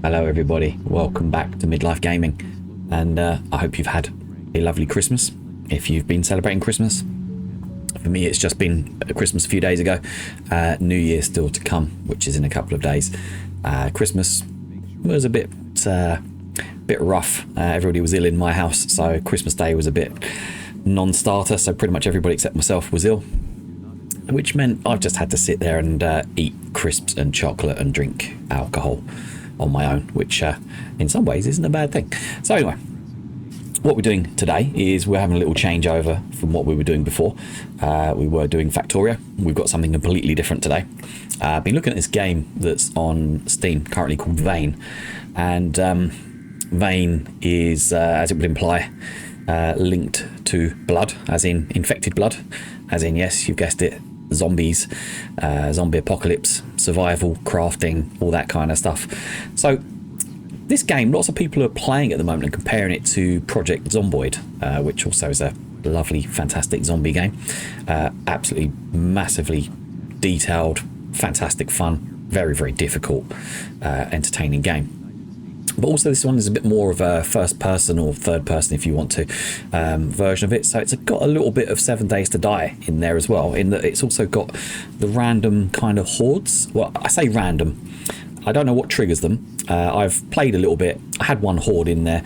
Hello everybody, welcome back to Midlife Gaming, and I hope you've had a lovely Christmas. If you've been celebrating Christmas, for me it's just been Christmas a few days ago. New Year still to come, which is in a couple of days. Christmas was a bit rough. Everybody was ill in my house, so Christmas Day was a bit non-starter, so pretty much everybody except myself was ill, which meant I've just had to sit there and eat crisps and chocolate and drink alcohol on my own, which in some ways isn't a bad thing. So anyway, what we're doing today is we're having a little changeover from what we were doing before. We were doing Factorio. We've got something completely different today. I've been looking at this game that's on Steam currently called Vane, and Vane is, as it would imply, linked to blood, as in infected blood, as in, yes, you guessed it, zombies, zombie apocalypse, survival, crafting, all that kind of stuff. So this game, lots of people are playing at the moment and comparing it to Project Zomboid, which also is a lovely, fantastic zombie game. Absolutely massively detailed, fantastic fun, very, very difficult, entertaining game. But also this one is a bit more of a first person or third person, if you want to, version of it. So it's got a little bit of 7 Days to Die in there as well, in that it's also got the random kind of hordes. Well, I say random, I don't know what triggers them. I've played a little bit. I had one horde in there.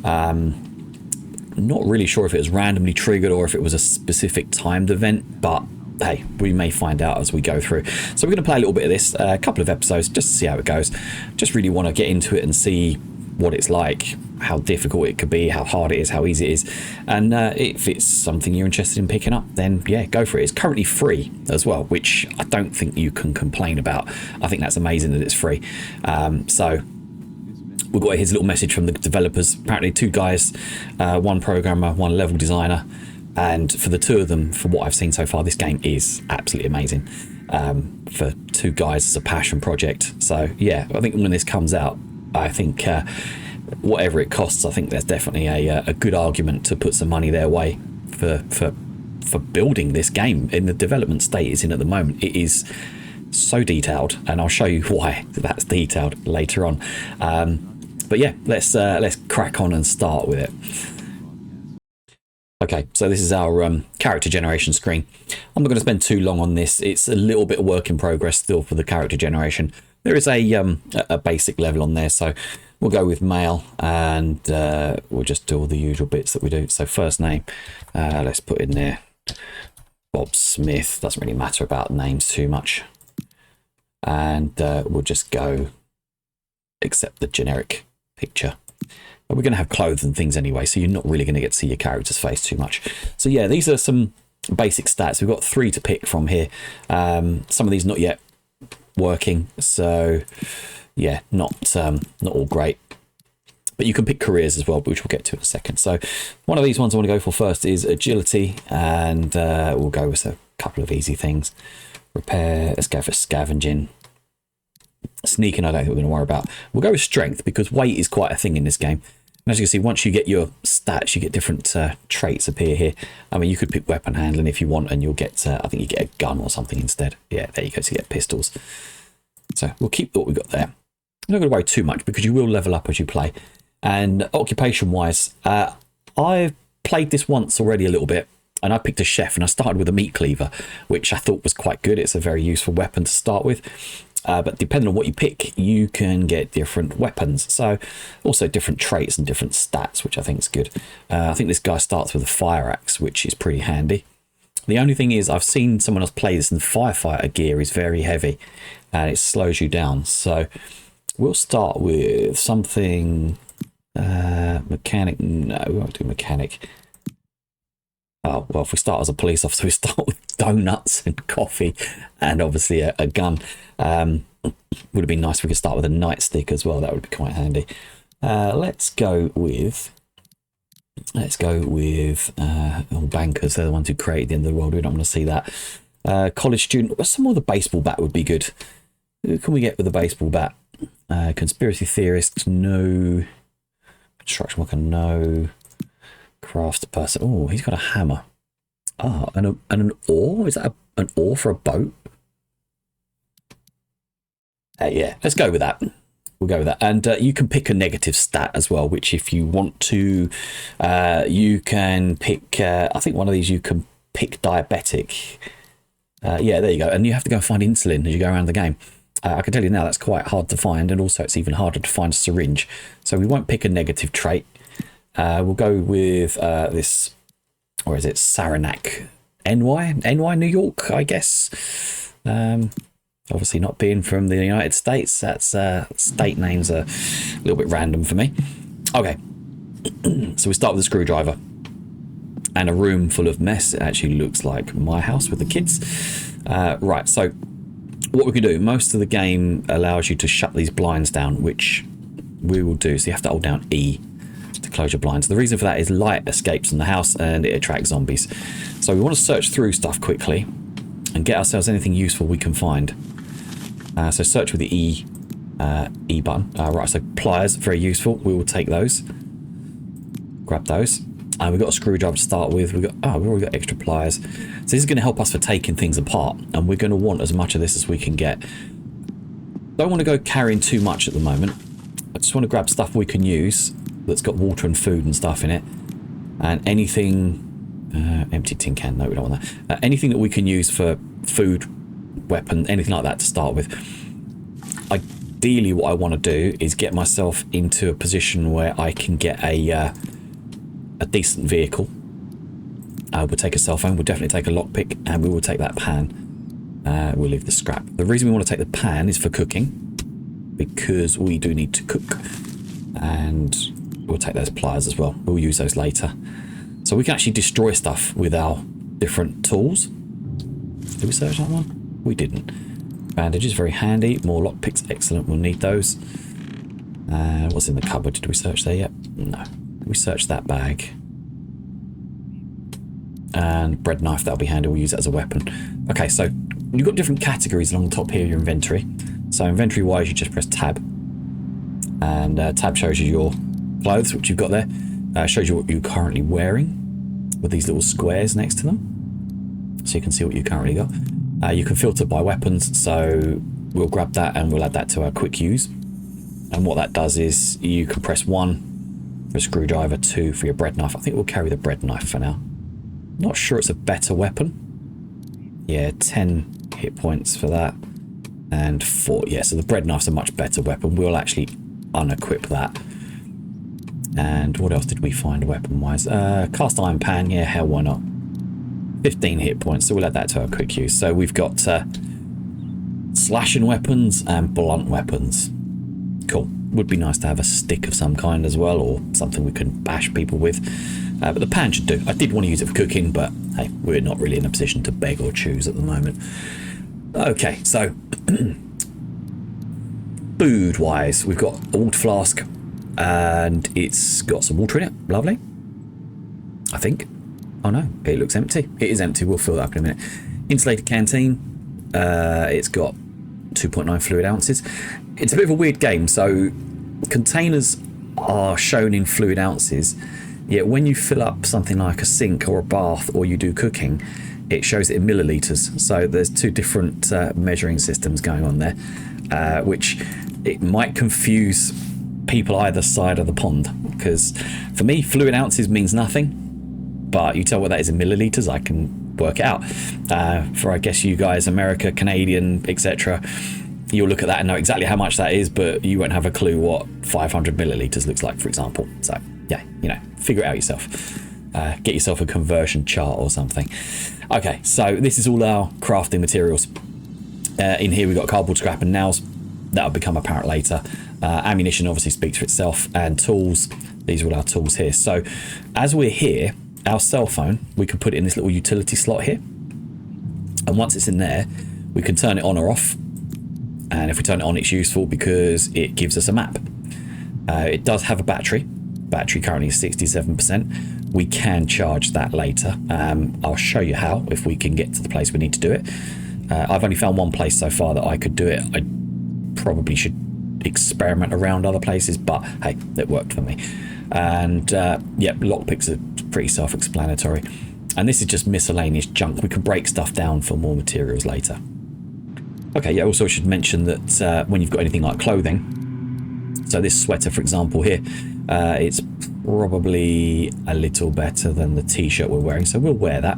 Not really sure if it was randomly triggered or if it was a specific timed event, but hey, we may find out as we go through. So we're going to play a little bit of this, a couple of episodes, just to see how it goes. Just really want to get into it and see what it's like, how difficult it could be, how hard it is, how easy it is. And if it's something you're interested in picking up, then yeah, go for it. It's currently free as well, which I don't think you can complain about. I think that's amazing that it's free. So we've got his little message from the developers. Apparently 2 guys, one programmer, one level designer. And for the 2 of them, from what I've seen so far, this game is absolutely amazing. For 2 guys, it's a passion project. So yeah, I think when this comes out, I think whatever it costs, I think there's definitely a good argument to put some money their way for building this game in the development state it's in at the moment. It is so detailed, and I'll show you why that's detailed later on. But yeah, let's crack on and start with it. Okay, so this is our character generation screen. I'm not going to spend too long on this. It's a little bit of work in progress still for the character generation. There is a basic level on there, so we'll go with male, and we'll just do all the usual bits that we do. So first name, let's put in there Bob Smith. Doesn't really matter about names too much. And we'll just go accept the generic picture. We're going to have clothes and things anyway, so you're not really going to get to see your character's face too much. So yeah, these are some basic stats. We've got 3 to pick from here. Some of these not yet working, so yeah, not all great. But you can pick careers as well, which we'll get to in a second. So one of these ones I want to go for first is agility, and we'll go with a couple of easy things. Repair, let's go for scavenging. Sneaking, I don't think we're going to worry about. We'll go with strength, because weight is quite a thing in this game. And as you can see, once you get your stats, you get different traits appear here. I mean, you could pick weapon handling if you want, and you'll get, I think you get a gun or something instead. Yeah, there you go, so you get pistols. So we'll keep what we've got there. I'm not going to worry too much, because you will level up as you play. And occupation-wise, I've played this once already a little bit, and I picked a chef, and I started with a meat cleaver, which I thought was quite good. It's a very useful weapon to start with. But depending on what you pick, you can get different weapons. So also different traits and different stats, which I think is good. I think this guy starts with a fire axe, which is pretty handy. The only thing is, I've seen someone else play this, and firefighter gear is very heavy and it slows you down. So we'll start with something mechanic. No, we won't do mechanic. Oh, well, if we start as a police officer, we start with donuts and coffee and obviously a gun. Would have been nice if we could start with a nightstick as well. That would be quite handy. Let's go with bankers. They're the ones who created the end of the world. We don't want to see that. College student. Some more the baseball bat would be good. Who can we get with a baseball bat? Conspiracy theorist, no. Construction worker, no. Craft person. Oh, he's got a hammer. Ah, and an oar? Is that an oar for a boat? Yeah, let's go with that. we'll go with that. And you can pick a negative stat as well, which if you want to, you can pick, I think one of these you can pick diabetic. Yeah, there you go. And you have to go and find insulin as you go around the game. I can tell you now that's quite hard to find, and also it's even harder to find a syringe. So we won't pick a negative trait. We'll go with this, or is it Saranac? NY, New York, I guess. Obviously not being from the United States, that's state names are a little bit random for me. Okay, so we start with a screwdriver and a room full of mess. It actually looks like my house with the kids. Right, so what we can do, most of the game allows you to shut these blinds down, which we will do. So you have to hold down E to close your blinds. The reason for that is light escapes from the house and it attracts zombies. So we want to search through stuff quickly and get ourselves anything useful we can find. So search with the E button. Right, so pliers, very useful. We will take those. Grab those. And we've got a screwdriver to start with. We've already got extra pliers. So this is going to help us for taking things apart. And we're going to want as much of this as we can get. Don't want to go carrying too much at the moment. I just want to grab stuff we can use that's got water and food and stuff in it. And anything... empty tin can, no, we don't want that. Anything that we can use for food, weapon, anything like that to start with. Ideally, what I want to do is get myself into a position where I can get a decent vehicle. We'll take a cell phone, we'll definitely take a lockpick, and we will take that pan. We'll leave the scrap. The reason we want to take the pan is for cooking, because we do need to cook. And we'll take those pliers as well. We'll use those later. So we can actually destroy stuff with our different tools. Did we search that one? We didn't. Bandages, very handy. More lockpicks, excellent. We'll need those. What's in the cupboard? Did we search there yet? No. We searched that bag. And bread knife, that'll be handy. We'll use that as a weapon. Okay, so you've got different categories along the top here, your inventory. So inventory wise, you just press tab. And tab shows you your clothes, which you've got there. Shows you what you're currently wearing with these little squares next to them. So you can see what you currently got. You can filter by weapons. So we'll grab that and we'll add that to our quick use. And what that does is you can press 1 for a screwdriver, 2 for your bread knife. I think we'll carry the bread knife for now. Not sure it's a better weapon. Yeah, 10 hit points for that. And 4. Yeah, so the bread knife's a much better weapon. We'll actually unequip that. And what else did we find weapon-wise? Cast iron pan. Yeah, hell, why not? 15 hit points, so we'll add that to our quick use. So we've got slashing weapons and blunt weapons. Cool. Would be nice to have a stick of some kind as well, or something we can bash people with. But the pan should do. I did want to use it for cooking, but hey, we're not really in a position to beg or choose at the moment. Okay, so food-wise, we've got a water flask, and it's got some water in it. Lovely. I think. Oh no, it looks empty. It is empty. We'll fill that up in a minute. Insulated canteen. It's got 2.9 fluid ounces. It's a bit of a weird game. So containers are shown in fluid ounces, yet when you fill up something like a sink or a bath or you do cooking, it shows it in milliliters. So there's two different measuring systems going on there, which it might confuse people either side of the pond, because for me fluid ounces means nothing, but you tell what that is in milliliters, I can work it out. For I guess you guys, America, Canadian, etc., you'll look at that and know exactly how much that is, but you won't have a clue what 500 milliliters looks like, for example. So yeah, you know, figure it out yourself. Get yourself a conversion chart or something. Okay, so this is all our crafting materials. In here we've got cardboard scrap and nails. That'll become apparent later. Ammunition obviously speaks for itself, and tools. These are all our tools here. So as we're here, our cell phone, we can put it in this little utility slot here. And once it's in there, we can turn it on or off. And if we turn it on, it's useful because it gives us a map. It does have a battery. Battery currently is 67%. We can charge that later. I'll show you how, if we can get to the place we need to do it. I've only found one place so far that I could do it. I probably should experiment around other places, but hey, it worked for me. And yeah, lockpicks are pretty self-explanatory. And this is just miscellaneous junk. We can break stuff down for more materials later. Okay, yeah, also I should mention that when you've got anything like clothing, So this sweater, for example, here, it's probably a little better than the t-shirt we're wearing, so we'll wear that.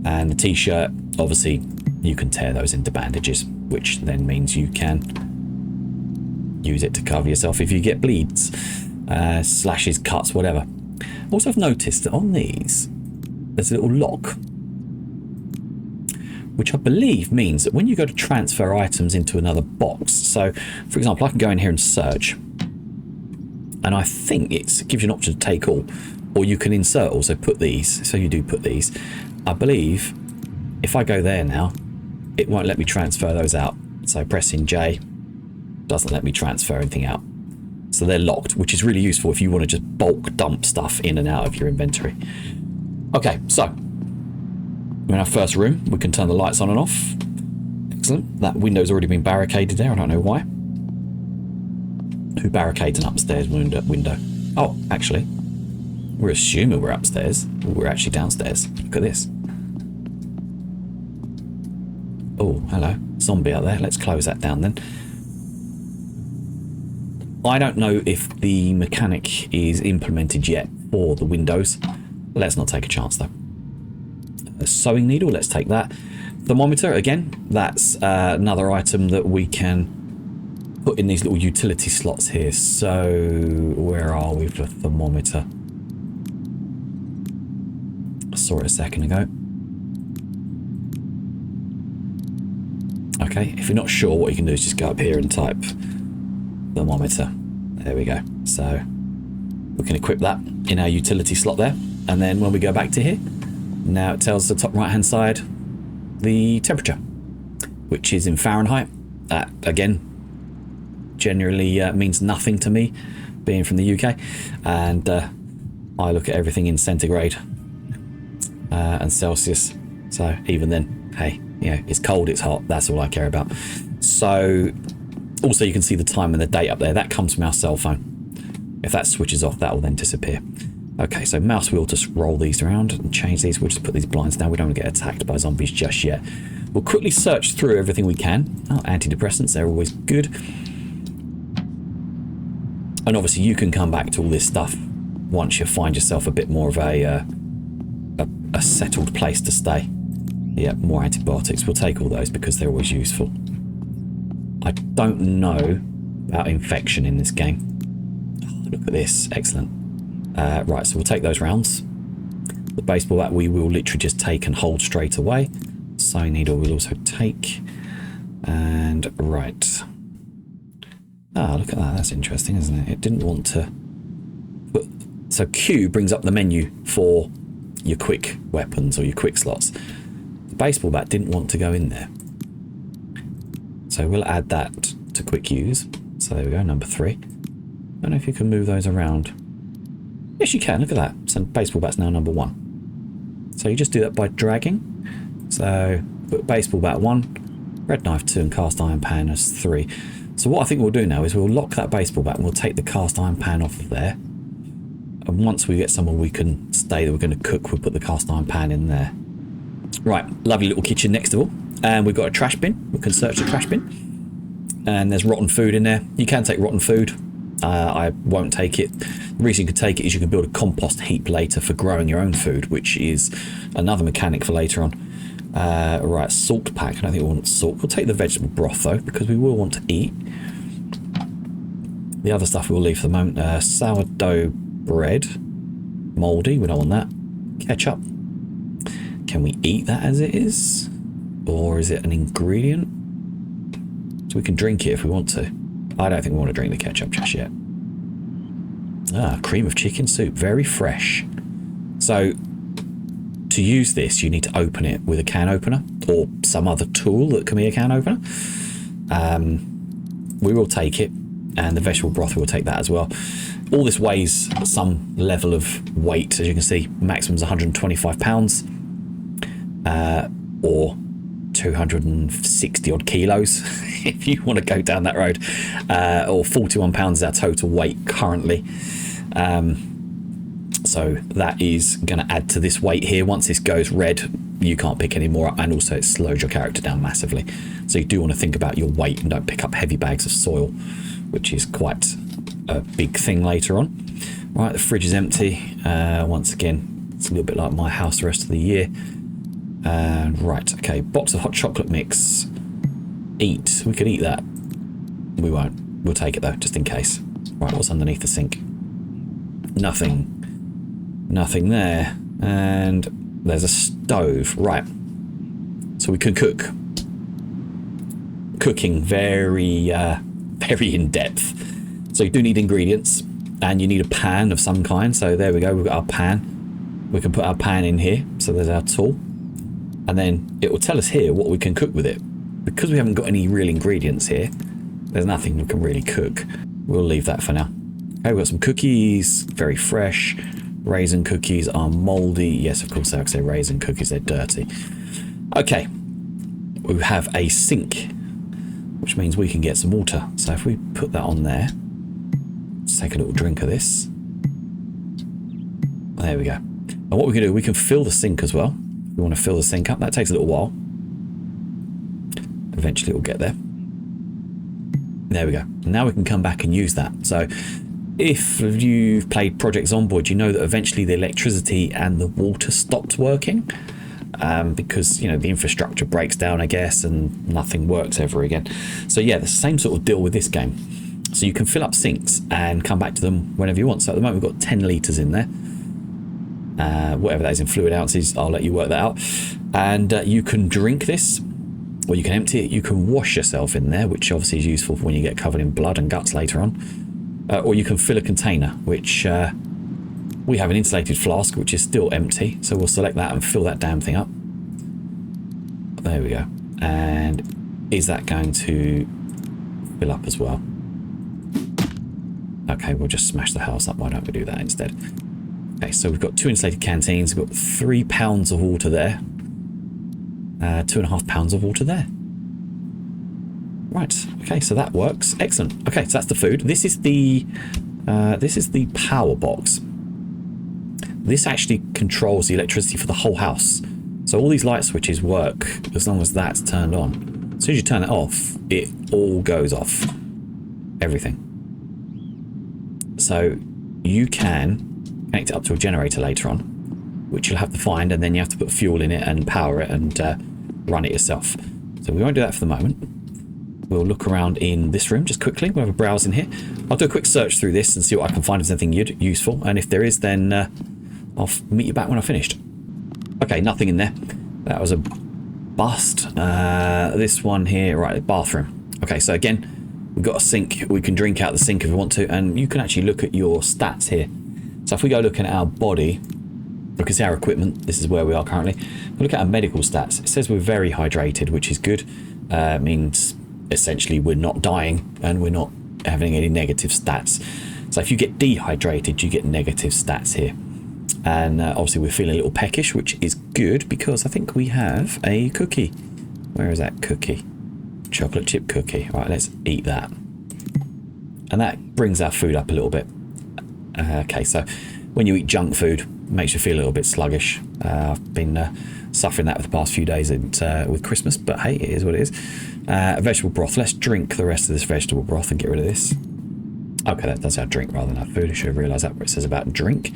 And the t-shirt, obviously, you can tear those into bandages, which then means you can use it to cover yourself if you get bleeds, slashes, cuts, whatever. Also, I've noticed that on these, there's a little lock, which I believe means that when you go to transfer items into another box, so for example, I can go in here and search, and I think it gives you an option to take all, or you can insert all, so put these, so you do put these. I believe if I go there now, it won't let me transfer those out. So pressing J doesn't let me transfer anything out. So they're locked, which is really useful if you want to just bulk dump stuff in and out of your inventory. Okay, so we're in our first room. We can turn the lights on and off. Excellent. That window's already been barricaded there. I don't know why. Who barricades an upstairs window? Oh, actually, we're assuming we're upstairs. We're actually downstairs. Look at this. Oh, hello. Zombie out there. Let's close that down then. I don't know if the mechanic is implemented yet for the windows. Let's not take a chance though. A sewing needle, let's take that. Thermometer, again, that's another item that we can put in these little utility slots here. So where are we for thermometer? I saw it a second ago. Okay, if you're not sure, what you can do is just go up here and type thermometer. There we go. So we can equip that in our utility slot there. And then when we go back to here, now it tells the top right hand side the temperature, which is in Fahrenheit. Again, generally means nothing to me, being from the UK. And I look at everything in centigrade and Celsius. So even then, hey, you know, it's cold, it's hot. That's all I care about. So also you can see the time and the date up there. That comes from our cell phone. If that switches off, that will then disappear. Okay, so mouse wheel to roll these around and change these. We'll just put these blinds down. We don't want to get attacked by zombies just yet. We'll quickly search through everything we can. Oh, antidepressants, they're always good. And obviously you can come back to all this stuff once you find yourself a bit more of a settled place to stay. Yeah, more antibiotics. We'll take all those because they're always useful. I don't know about infection in this game. Oh, look at this. Excellent. Right, so we'll take those rounds. The baseball bat we will literally just take and hold straight away. Sewing needle we'll also take. And right. Ah, look at that. That's interesting, isn't it? It didn't want to put... So Q brings up the menu for your quick weapons or your quick slots. The baseball bat didn't want to go in there. So we'll add that to quick use. So there we go, number 3. I don't know if you can move those around. Yes, you can. Look at that. So baseball bat's now number 1. So you just do that by dragging. So put baseball bat 1, red knife 2, and cast iron pan as 3. So what I think we'll do now is we'll lock that baseball bat and we'll take the cast iron pan off of there. And once we get somewhere we can stay that we're going to cook, we'll put the cast iron pan in there. Right, lovely little kitchen next of all. And we've got a trash bin. We can search the trash bin. And there's rotten food in there. You can take rotten food. I won't take it. The reason you can take it is you can build a compost heap later for growing your own food, which is another mechanic for later on. Right, salt pack. I don't think we want salt. We'll take the vegetable broth though, because we will want to eat. The other stuff we'll leave for the moment. Sourdough bread. Mouldy, we don't want that. Ketchup. Can we eat that as it is? Or is it an ingredient? So we can drink it if we want to. I don't think we want to drink the ketchup just yet. Ah, cream of chicken soup. Very fresh. So to use this, you need to open it with a can opener or some other tool that can be a can opener. We will take it, and the vegetable broth will take that as well. All this weighs some level of weight. As you can see, maximum is 125 pounds or 260 odd kilos if you want to go down that road, or 41 pounds is our total weight currently. So that is going to add to this weight here. Once this goes red, you can't pick any more up, and also it slows your character down massively. So you do want to think about your weight and don't pick up heavy bags of soil, which is quite a big thing later on. Right, the fridge is empty. Once again, it's a little bit like my house the rest of the year. Right, okay, box of hot chocolate mix. Eat. We could eat that. We won't. We'll take it though, just in case. Right, what's underneath the sink? Nothing. Nothing there. And there's a stove. Right. So we can cook. Cooking very, very in depth. So you do need ingredients, and you need a pan of some kind. So there we go. We've got our pan. We can put our pan in here. So there's our tool, and then it will tell us here what we can cook with it. Because we haven't got any real ingredients here, there's nothing we can really cook. We'll leave that for now. Okay, we've got some cookies, very fresh. Raisin cookies are mouldy. Yes, of course, I say raisin cookies, they're dirty. Okay, we have a sink, which means we can get some water. So if we put that on there, let's take a little drink of this. There we go. And what we can do, we can fill the sink as well. We want to fill the sink up. That takes a little while. Eventually it will get there. There we go. Now we can come back and use that. So if you've played Project Zomboid, you know that eventually the electricity and the water stopped working because, you know, the infrastructure breaks down, I guess, and nothing works ever again. So yeah, the same sort of deal with this game. So you can fill up sinks and come back to them whenever you want. So at the moment we've got 10 litres in there. Whatever that is in fluid ounces, I'll let you work that out. And you can drink this, or you can empty it. You can wash yourself in there, which obviously is useful for when you get covered in blood and guts later on. Or you can fill a container, which we have an insulated flask, which is still empty. So we'll select that and fill that damn thing up. There we go. And is that going to fill up as well? Okay, we'll just smash the house up. Why don't we do that instead? Okay, so we've got 2 insulated canteens. We've got 3 pounds of water there. 2.5 pounds of water there. Right. Okay, so that works. Excellent. Okay, so that's the food. This is the power box. This actually controls the electricity for the whole house. So all these light switches work as long as that's turned on. As soon as you turn it off, it all goes off. Everything. So you can connect it up to a generator later on, which you'll have to find, and then you have to put fuel in it and power it and run it yourself. So we won't do that for the moment. We'll look around in this room just quickly. We'll have a browse in here. I'll do a quick search through this and see what I can find if there's anything useful, and if there is, then I'll meet you back when I've finished. Okay, nothing in there. That was a bust. This one here, right, bathroom. Okay, so again, we've got a sink. We can drink out the sink if we want to, and you can actually look at your stats here. So if we go looking at our body, we can see our equipment. This is where we are currently. We look at our medical stats. It says we're very hydrated, which is good. It means essentially we're not dying and we're not having any negative stats. So if you get dehydrated, you get negative stats here. And obviously we're feeling a little peckish, which is good because I think we have a cookie. Where is that cookie? Chocolate chip cookie. All right, let's eat that. And that brings our food up a little bit. Okay, so when you eat junk food, it makes you feel a little bit sluggish. I've been suffering that for the past few days with Christmas, but hey, it is what it is. Vegetable broth. Let's drink the rest of this vegetable broth and get rid of this. Okay, that does our drink rather than our food. I should have realised that what it says about drink.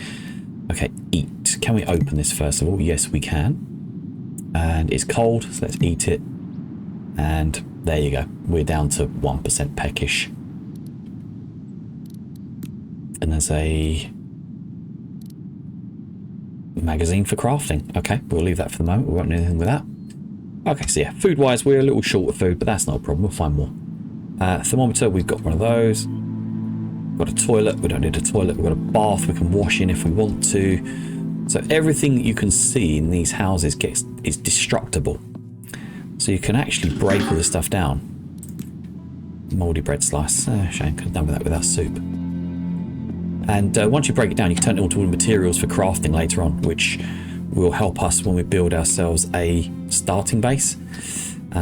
Okay, eat. Can we open this first of all? Yes, we can. And it's cold, so let's eat it. And there you go. We're down to 1% peckish. And there's a magazine for crafting. Okay, we'll leave that for the moment. We won't do anything with that. Okay, so yeah, food-wise, we're a little short of food, but that's not a problem. We'll find more. Thermometer, we've got one of those. We've got a toilet. We don't need a toilet. We've got a bath we can wash in if we want to. So everything you can see in these houses is destructible. So you can actually break all this stuff down. Mouldy bread slice. Shame, could have done with that with our soup. And once you break it down, you can turn it into all the materials for crafting later on, which will help us when we build ourselves a starting base,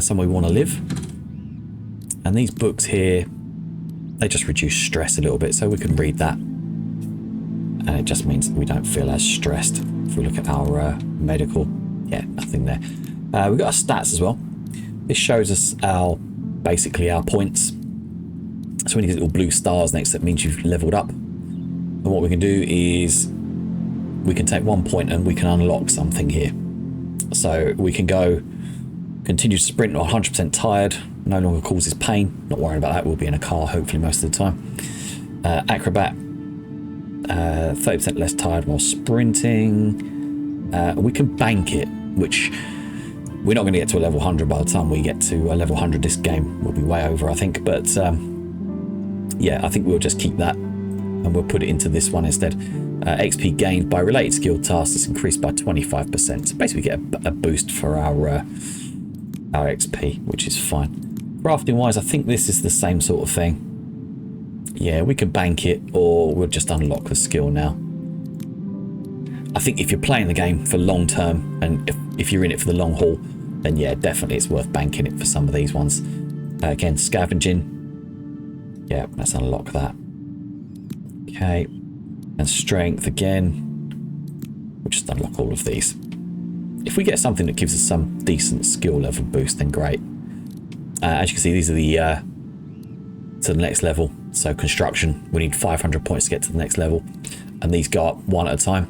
somewhere we want to live. And these books here, they just reduce stress a little bit, so we can read that. And it just means that we don't feel as stressed. If we look at our medical, yeah, nothing there. We've got our stats as well. This shows us basically our points. So when you get little blue stars next, that means you've leveled up. And what we can do is we can take 1 point and we can unlock something here. So we can go continue to sprint, not 100% tired, no longer causes pain. Not worrying about that, we'll be in a car hopefully most of the time. Acrobat, 30% less tired while sprinting. We can bank it, which we're not going to get to a level 100 by the time we get to a level 100. This game will be way over, I think. But yeah, I think we'll just keep that and we'll put it into this one instead. XP gained by related skill tasks is increased by 25%. So basically we get a boost for our XP, which is fine. Crafting wise, I think this is the same sort of thing. Yeah, we can bank it or we'll just unlock the skill now. I think if you're playing the game for long term and if you're in it for the long haul, then yeah, definitely it's worth banking it for some of these ones. Again, scavenging. Yeah, let's unlock that. Okay. And strength again. We'll just unlock all of these. If we get something that gives us some decent skill level boost, then great. As you can see, these are the to the next level. So construction, we need 500 points to get to the next level, and these go up one at a time.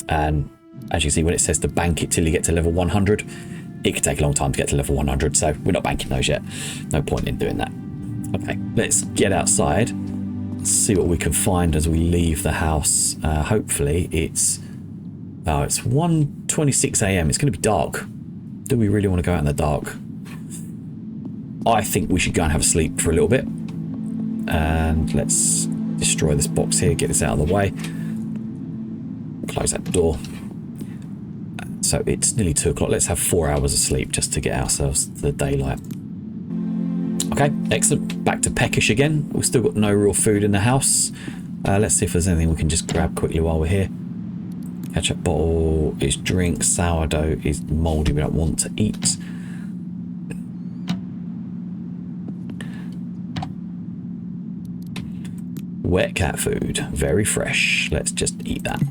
And as you see, when it says to bank it till you get to level 100, it could take a long time to get to level 100. So we're not banking those yet. No point in doing that. Okay, let's get outside. See what we can find as we leave the house. Hopefully it's 1:26 a.m. It's going to be dark. Do we really want to go out in the dark? I think we should go and have a sleep for a little bit. And let's destroy this box here, get this out of the way. Close that door. So it's nearly 2 o'clock. Let's have 4 hours of sleep just to get ourselves to the daylight. Okay, excellent. Back to peckish again. We've still got no real food in the house. Let's see if there's anything we can just grab quickly while we're here. Ketchup bottle is drink. Sourdough is mouldy. We don't want to eat. Wet cat food. Very fresh. Let's just eat that.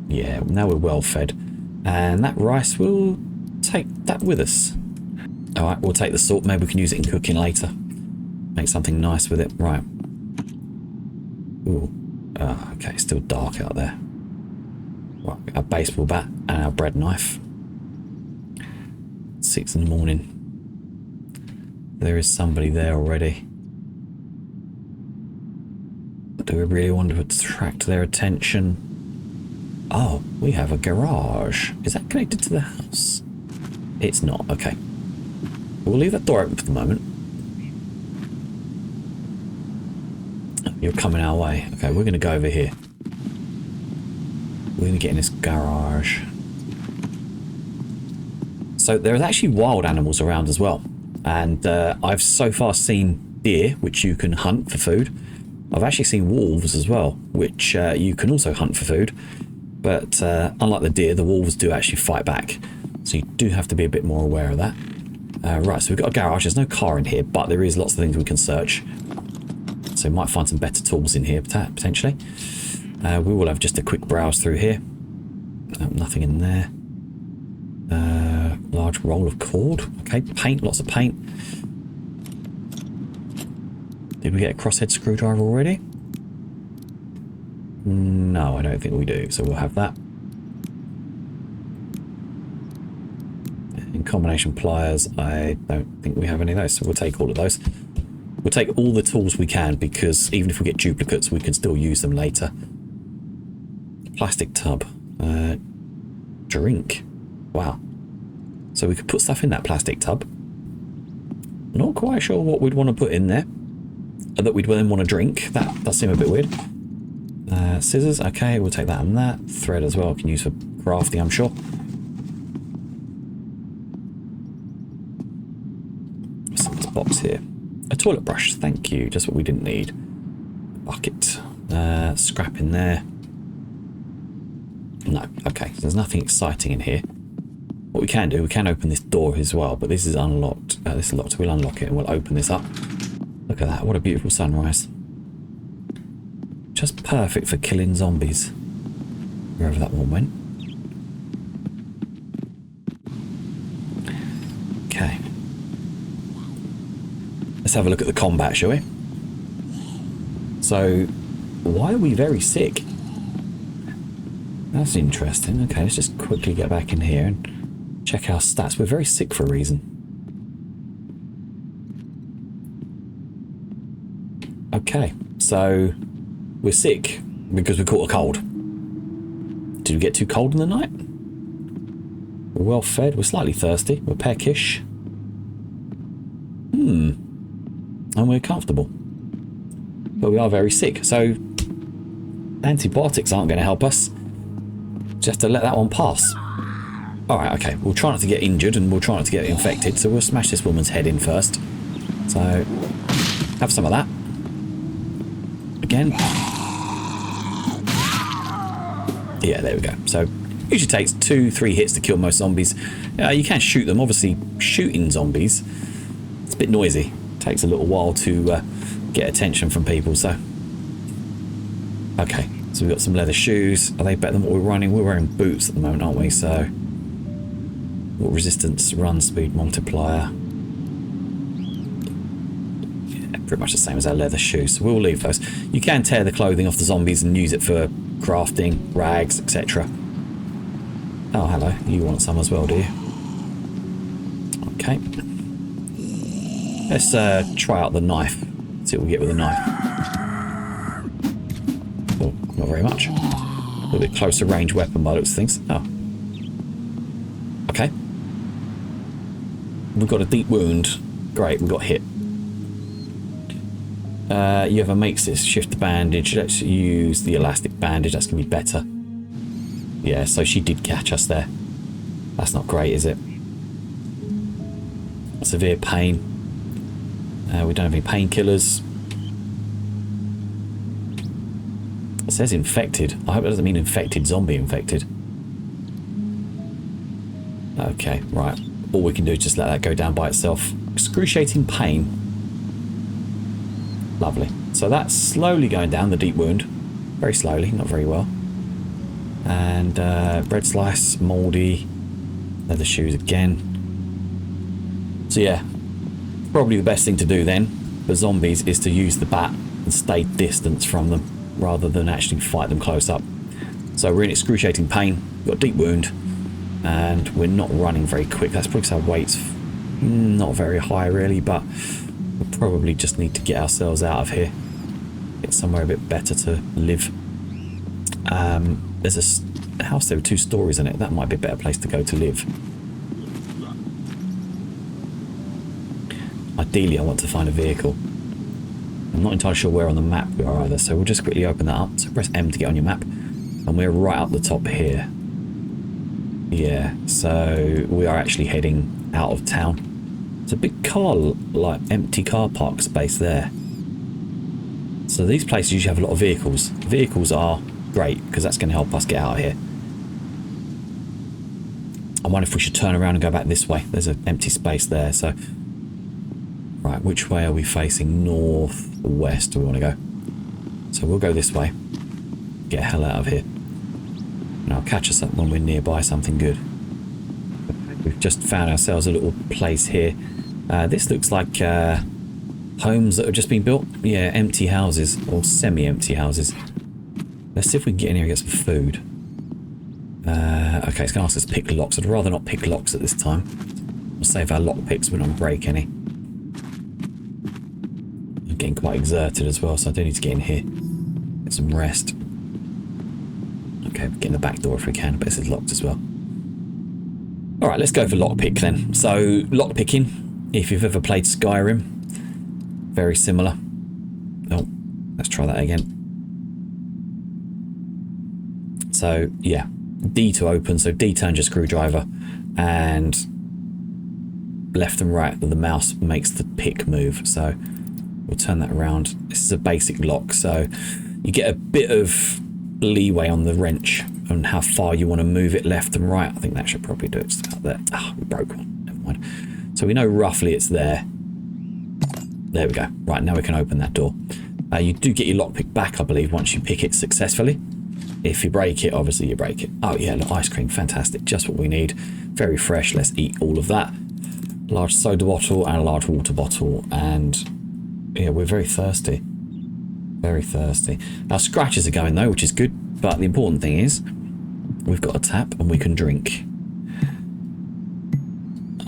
Yeah, now we're well fed. And that rice, we'll take that with us. Alright, we'll take the salt. Maybe we can use it in cooking later. Make something nice with it. Right. Ooh. Okay, it's still dark out there. Right, our baseball bat and our bread knife. 6 in the morning. There is somebody there already. Do we really want to attract their attention? Oh, we have a garage. Is that connected to the house? It's not. Okay. We'll leave that door open for the moment. You're coming our way. Okay, we're going to go over here. We're going to get in this garage. So there's actually wild animals around as well. And I've so far seen deer, which you can hunt for food. I've actually seen wolves as well, which you can also hunt for food. But unlike the deer, the wolves do actually fight back. So you do have to be a bit more aware of that. Right, so we've got a garage. There's no car in here, but there is lots of things we can search. So we might find some better tools in here, potentially. We will have just a quick browse through here. Nothing in there. Large roll of cord. Okay, paint, lots of paint. Did we get a crosshead screwdriver already? No, I don't think we do, so we'll have that. In combination pliers, I don't think we have any of those, so we'll take all of those. We'll take all the tools we can, because even if we get duplicates, we can still use them later. Plastic tub. Drink. Wow. So we could put stuff in that plastic tub. Not quite sure what we'd want to put in there. That we'd then want to drink. That does seem a bit weird. Scissors. Okay, we'll take that and that. Thread as well. I can use for crafting, I'm sure. What's in this box here? A toilet brush. Thank you. Just what we didn't need. A bucket. Scrap in there. No. Okay. So there's nothing exciting in here. What we can do, we can open this door as well, but this is unlocked. This is locked. We'll unlock it and we'll open this up. Look at that. What a beautiful sunrise. Just perfect for killing zombies. Wherever that one went. Okay. Let's have a look at the combat, shall we? So, why are we very sick? That's interesting. Okay, let's just quickly get back in here and check our stats. We're very sick for a reason. Okay, so we're sick because we caught a cold. Did we get too cold in the night? We're well fed, we're slightly thirsty, we're peckish. And we're comfortable. But we are very sick, so antibiotics aren't going to help us. Just have to let that one pass. Alright, okay, we'll try not to get injured and we'll try not to get infected, so we'll smash this woman's head in first. So, have some of that. Again. Yeah, there we go. So, usually takes 2-3 hits to kill most zombies. You can shoot them. Obviously, shooting zombies, it's a bit noisy. Takes a little while to get attention from people, so. Okay, so we've got some leather shoes. Are they better than what we're running? We're wearing boots at the moment, aren't we? So, what resistance, run speed multiplier. Yeah, pretty much the same as our leather shoes. So we'll leave those. You can tear the clothing off the zombies and use it for crafting, rags, etc. Oh, hello. You want some as well, do you? Okay. Let's try out the knife. See what we get with the knife. Oh, not very much. A little bit closer range weapon by the looks of things. Oh. Okay. We've got a deep wound. Great, we got hit. You have a makes this shift the bandage. Let's use the elastic bandage. That's going to be better. Yeah, so she did catch us there. That's not great, is it? Severe pain. We don't have any painkillers. It says infected. I hope it doesn't mean infected zombie infected. Okay, right. All we can do is just let that go down by itself. Excruciating pain. Lovely. So that's slowly going down, the deep wound. Very slowly, not very well. And bread slice, mouldy, leather shoes again. So yeah, probably the best thing to do then for zombies is to use the bat and stay distance from them rather than actually fight them close up. So we're in excruciating pain, we've got a deep wound, and we're not running very quick. That's because our weight's not very high really, but we probably just need to get ourselves out of here, get somewhere a bit better to live. There's a house there with 2 stories in it. That might be a better place to go to live. Ideally, I want to find a vehicle. I'm not entirely sure where on the map we are either, so we'll just quickly open that up. So press M to get on your map, and we're right up the top here. Yeah, so we are actually heading out of town. It's a big car, like empty car park space there. So these places usually have a lot of vehicles. Vehicles are great because that's going to help us get out of here. I wonder if we should turn around and go back this way. There's an empty space there. So, right, which way are we facing? North or west do we want to go? So we'll go this way. Get the hell out of here. And I'll catch us up when we're nearby something good. We've just found ourselves a little place here. This looks like homes that have just been built. Yeah, empty houses or semi-empty houses. Let's see if we can get in here and get some food. Okay, it's going to ask us to pick locks. I'd rather not pick locks at this time. We'll save our lock picks when we don't break any. I'm getting quite exerted as well, so I do need to get in here. Get some rest. Okay, get in the back door if we can, but this is locked as well. Alright, let's go for lockpick then. So, lockpicking, if you've ever played Skyrim, very similar. Oh, let's try that again. So, yeah, D to open, so D turns your screwdriver, and left and right with the mouse makes the pick move. So, we'll turn that around. This is a basic lock, so you get a bit of leeway on the wrench and how far you want to move it left and right. I think that should probably do it just about there. Ah, we broke one. Never mind. So we know roughly it's there. There we go. Right, now we can open that door. You do get your lockpick back, I believe, once you pick it successfully. If you break it, obviously you break it. Oh yeah, look, ice cream, fantastic. Just what we need. Very fresh. Let's eat all of that. large soda bottle and a large water bottle. And yeah, we're very thirsty. Very thirsty. Our scratches are going though, which is good. But the important thing is we've got a tap and we can drink.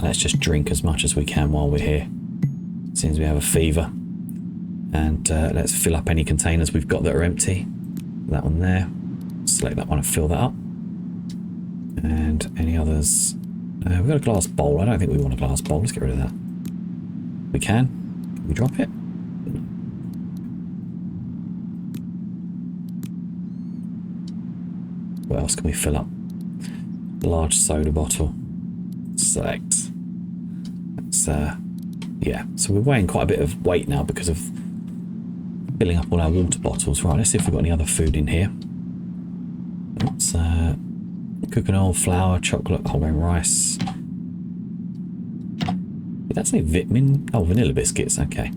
Let's just drink as much as we can while we're here. Seems we have a fever. And let's fill up any containers we've got that are empty. That one there. Select that one and fill that up. And any others. We've got a glass bowl. I don't think we want a glass bowl. Let's get rid of that. We can. Can we drop it? What else can we fill up? Large soda bottle. Select. That's, yeah. So we're weighing quite a bit of weight now because of filling up all our water bottles. Right, let's see if we've got any other food in here. It's cooking oil, flour, chocolate, whole grain rice. Did that say vitamin? Oh, vanilla biscuits. Okay.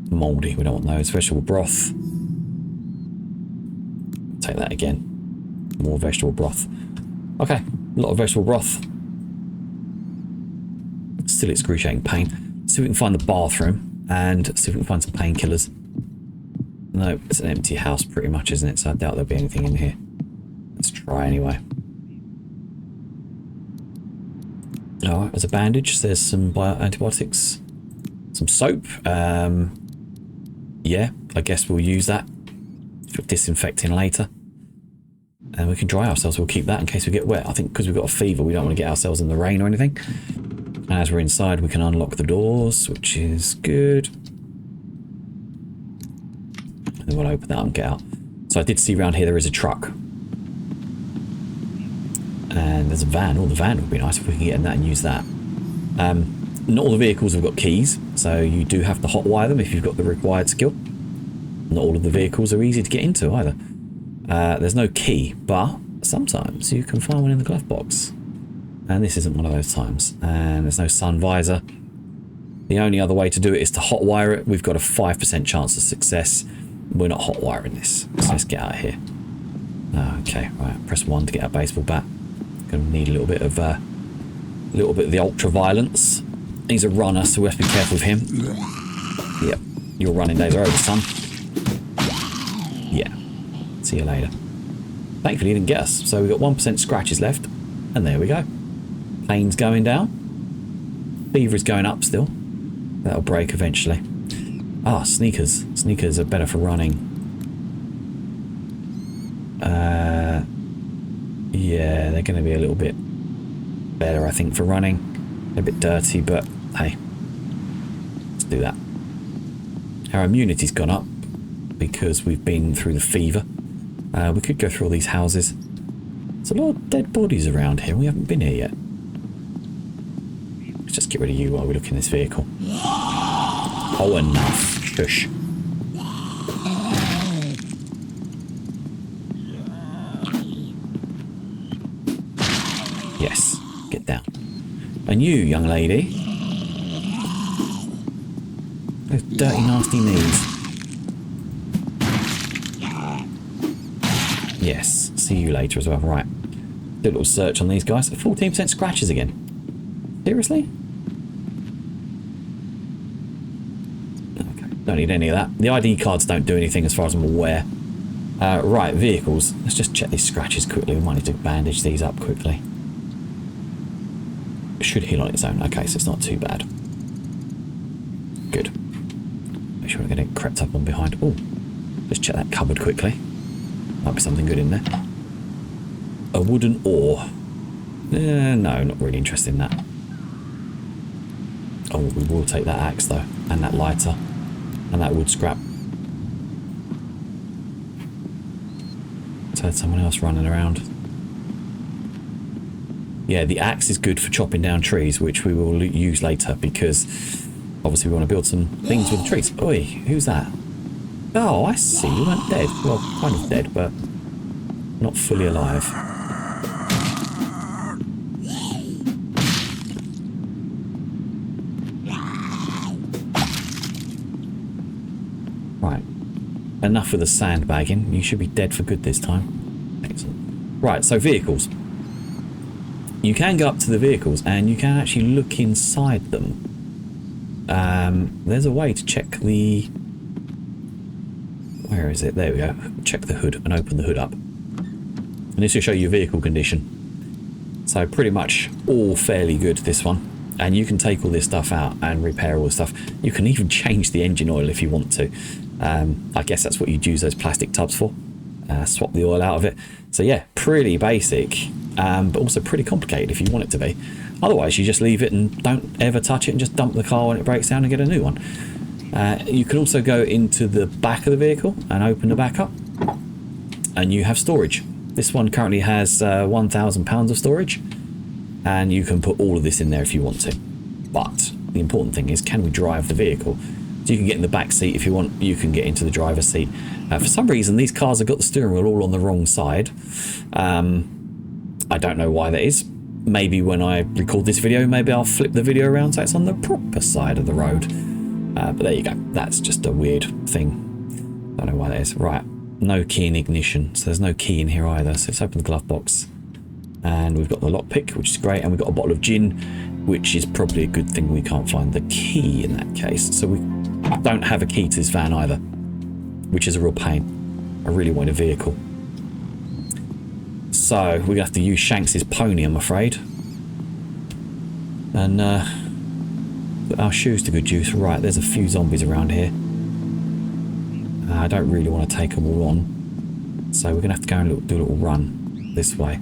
Mouldy. We don't want those. Vegetable broth. Take that again. More vegetable broth. Okay. A lot of vegetable broth. Still excruciating pain. See if we can find the bathroom and see if we can find some painkillers. No, it's an empty house pretty much, isn't it? So I doubt there'll be anything in here. Let's try anyway. Alright, there's a bandage. There's some antibiotics. Some soap. Yeah, I guess we'll use that for disinfecting later. And we can dry ourselves. We'll keep that in case we get wet. I think because we've got a fever, we don't want to get ourselves in the rain or anything. And as we're inside, we can unlock the doors, which is good. And then we'll open that and get out. So I did see around here there is a truck. And there's a van. Oh, the van would be nice if we can get in that and use that. Not all the vehicles have got keys, so you do have to hotwire them if you've got the required skill. Not all of the vehicles are easy to get into either. There's no key, but sometimes you can find one in the glove box. And this isn't one of those times. And there's no sun visor. The only other way to do it is to hotwire it. We've got a 5% chance of success. We're not hotwiring this. So let's get out of here. Okay, right. Press 1 to get our baseball bat. Gonna need a little bit of the ultra violence. He's a runner, so we have to be careful with him. Yep, your running days are over, son. Yeah. See you later. Thankfully, he didn't get us. So we've got 1% scratches left, and there we go. Pain's going down. Fever is going up still. That'll break eventually. Ah, sneakers. Sneakers are better for running. Yeah, they're going to be a little bit better, I think, for running. They're a bit dirty, but hey, let's do that. Our immunity's gone up because we've been through the fever. We could go through all these houses. There's a lot of dead bodies around here. We haven't been here yet. Let's just get rid of you while we look in this vehicle. Oh, enough. Shush. Yes, get down. And you, young lady. Those dirty, nasty knees. Yes, see you later as well. Right. Do a little search on these guys. 14% scratches again. Seriously? Okay, don't need any of that. The ID cards don't do anything as far as I'm aware. Right, vehicles. Let's just check these scratches quickly. We might need to bandage these up quickly. It should heal on its own. Okay, so it's not too bad. Good. Make sure we're getting crept up on behind. Oh, just check that cupboard quickly. Might be something good in there. A wooden oar. No, not really interested in that. Oh, we will take that axe though, and that lighter, and that wood scrap. So there's someone else running around. Yeah, the axe is good for chopping down trees, which we will use later because obviously we want to build some things with the trees. Oi, who's that? Oh, I see. You weren't dead. Well, kind of dead, but not fully alive. Right. Enough with the sandbagging. You should be dead for good this time. Excellent. Right, so vehicles. you can go up to the vehicles and you can actually look inside them. There's a way to check the... Where is it? There we go. Check the hood and open the hood up. And this will show you vehicle condition. So pretty much all fairly good, this one. And you can take all this stuff out and repair all the stuff. You can even change the engine oil if you want to. I guess that's what you'd use those plastic tubs for. Swap the oil out of it. So yeah, pretty basic, but also pretty complicated if you want it to be. Otherwise, you just leave it and don't ever touch it and just dump the car when it breaks down and get a new one. You can also go into the back of the vehicle and open the back up, and you have storage. This one currently has 1,000 pounds of storage, and you can put all of this in there if you want to. But the important thing is, can we drive the vehicle? So you can get in the back seat if you want. You can get into the driver's seat. For some reason, these cars have got the steering wheel all on the wrong side. I don't know why that is. Maybe when I record this video, maybe I'll flip the video around so it's on the proper side of the road. But there you go. That's just a weird thing. Don't know why that is. Right. No key in ignition. So there's no key in here either. So let's open the glove box. And we've got the lockpick, which is great. And we've got a bottle of gin, which is probably a good thing we can't find the key in that case. So we don't have a key to this van either, which is a real pain. I really want a vehicle. So we're going to have to use Shanks's pony, I'm afraid. And put our shoes to good use. Right, there's a few zombies around here. I don't really want to take them all on. So we're going to have to go and do a little run this way.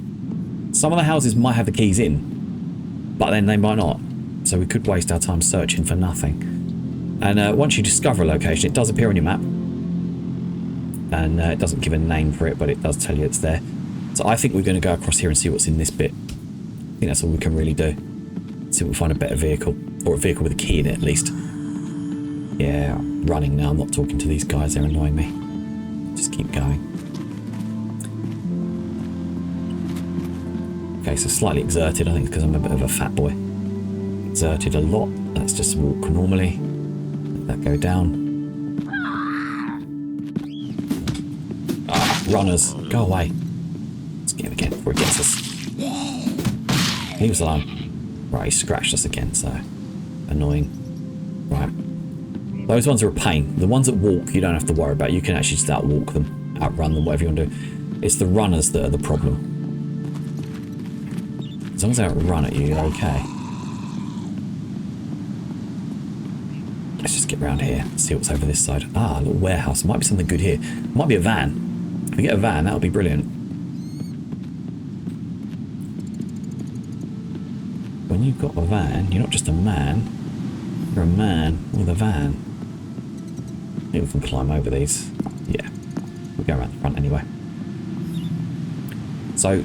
Some of the houses might have the keys in, but then they might not. So we could waste our time searching for nothing. And once you discover a location, it does appear on your map. And it doesn't give a name for it, but it does tell you it's there. So I think we're going to go across here and see what's in this bit. I think that's all we can really do. See if we can find a better vehicle. Or a vehicle with a key in it, at least. Yeah, I'm running now. I'm not talking to these guys. They're annoying me. Just keep going. Okay, so slightly exerted. I think it's because I'm a bit of a fat boy. Exerted a lot. Let's just walk normally. Let that go down. Ah, runners. Go away. Let's get him again before he gets us. Leave us alone. Right, he scratched us again, so annoying. Right. Those ones are a pain. The ones that walk, you don't have to worry about. You can actually just outwalk them, outrun them, whatever you want to do. It's the runners that are the problem. As long as they don't run at you, you're okay. Let's just get around here, see what's over this side. Ah, a little warehouse. Might be something good here. Might be a van. If we get a van, that would be brilliant. When you've got a van, you're not just a man. You're a man with a van. Maybe we can climb over these. Yeah, we'll go around the front anyway. So,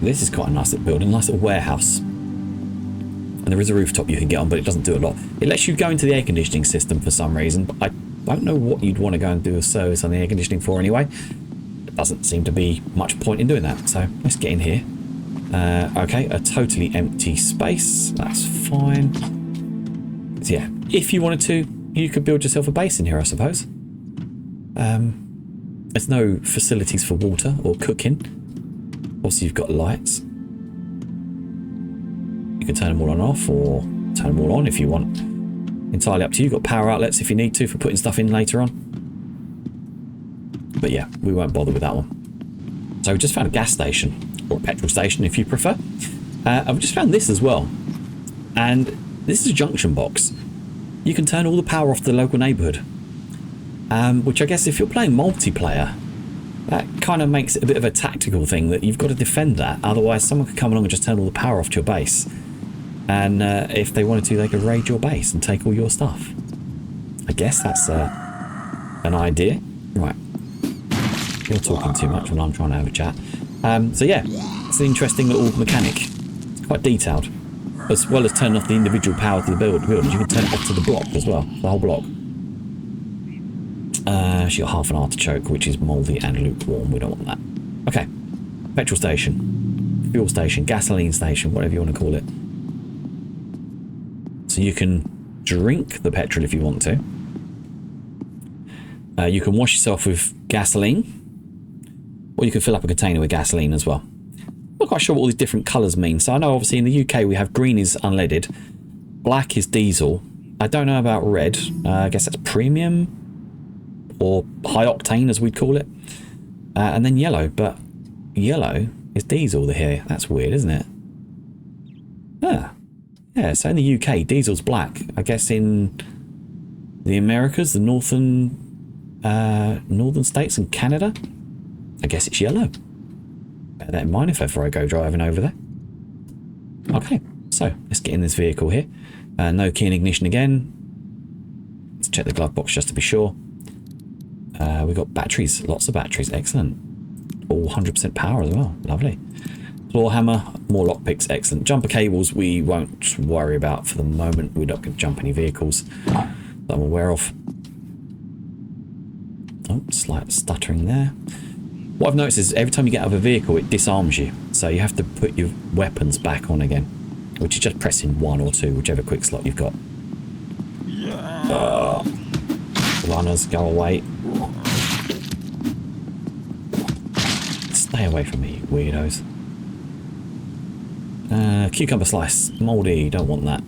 this is quite a nice little building, nice little warehouse. And there is a rooftop you can get on, but it doesn't do a lot. It lets you go into the air conditioning system for some reason, but I don't know what you'd want to go and do a service on the air conditioning for anyway. There doesn't seem to be much point in doing that, so let's get in here. Okay, a totally empty space. That's fine. So yeah, if you wanted to, you could build yourself a base in here, I suppose. There's no facilities for water or cooking. Also, you've got lights. You can turn them all on and off, or turn them all on if you want. Entirely up to you. You've got power outlets if you need to for putting stuff in later on. But yeah, we won't bother with that one. So we just found a gas station, or a petrol station if you prefer. I've just found this as well. And this is a junction box. You can turn all the power off the local neighbourhood. Which I guess if you're playing multiplayer, that kind of makes it a bit of a tactical thing that you've got to defend that. Otherwise, someone could come along and just turn all the power off to your base. And if they wanted to, they could raid your base and take all your stuff. I guess that's an idea. Right. You're talking too much when I'm trying to have a chat. So yeah, it's an interesting little mechanic. It's quite detailed. As well as turning off the individual power to the buildings, you can turn it off to the block as well, the whole block. She got half an artichoke, which is mouldy and lukewarm. We don't want that. Okay. Petrol station, fuel station, gasoline station, whatever you want to call it. So you can drink the petrol if you want to. You can wash yourself with gasoline, or you can fill up a container with gasoline as well. I've got quite sure what all these different colours mean. So I know obviously in the UK we have green is unleaded, black is diesel. I don't know about red. I guess that's premium or high octane as we'd call it. And then yellow, but yellow is diesel here. That's weird, isn't it? Ah. Yeah, so in the UK, diesel's black. I guess in the Americas, the northern states and Canada, I guess it's yellow. Bear that in mind if ever I go driving over there. Okay, so let's get in this vehicle here. No key in ignition again. Let's check the glove box just to be sure. We've got batteries, lots of batteries, excellent. All 100% power as well, lovely. Claw hammer, more lockpicks, excellent. Jumper cables we won't worry about for the moment. We're not going to jump any vehicles that I'm aware of. Oh, slight stuttering there. What I've noticed is every time you get out of a vehicle, it disarms you. So you have to put your weapons back on again, which is just pressing 1 or 2, whichever quick slot you've got. Runners, go away. Stay away from me, you weirdos. Cucumber slice, mouldy, don't want that.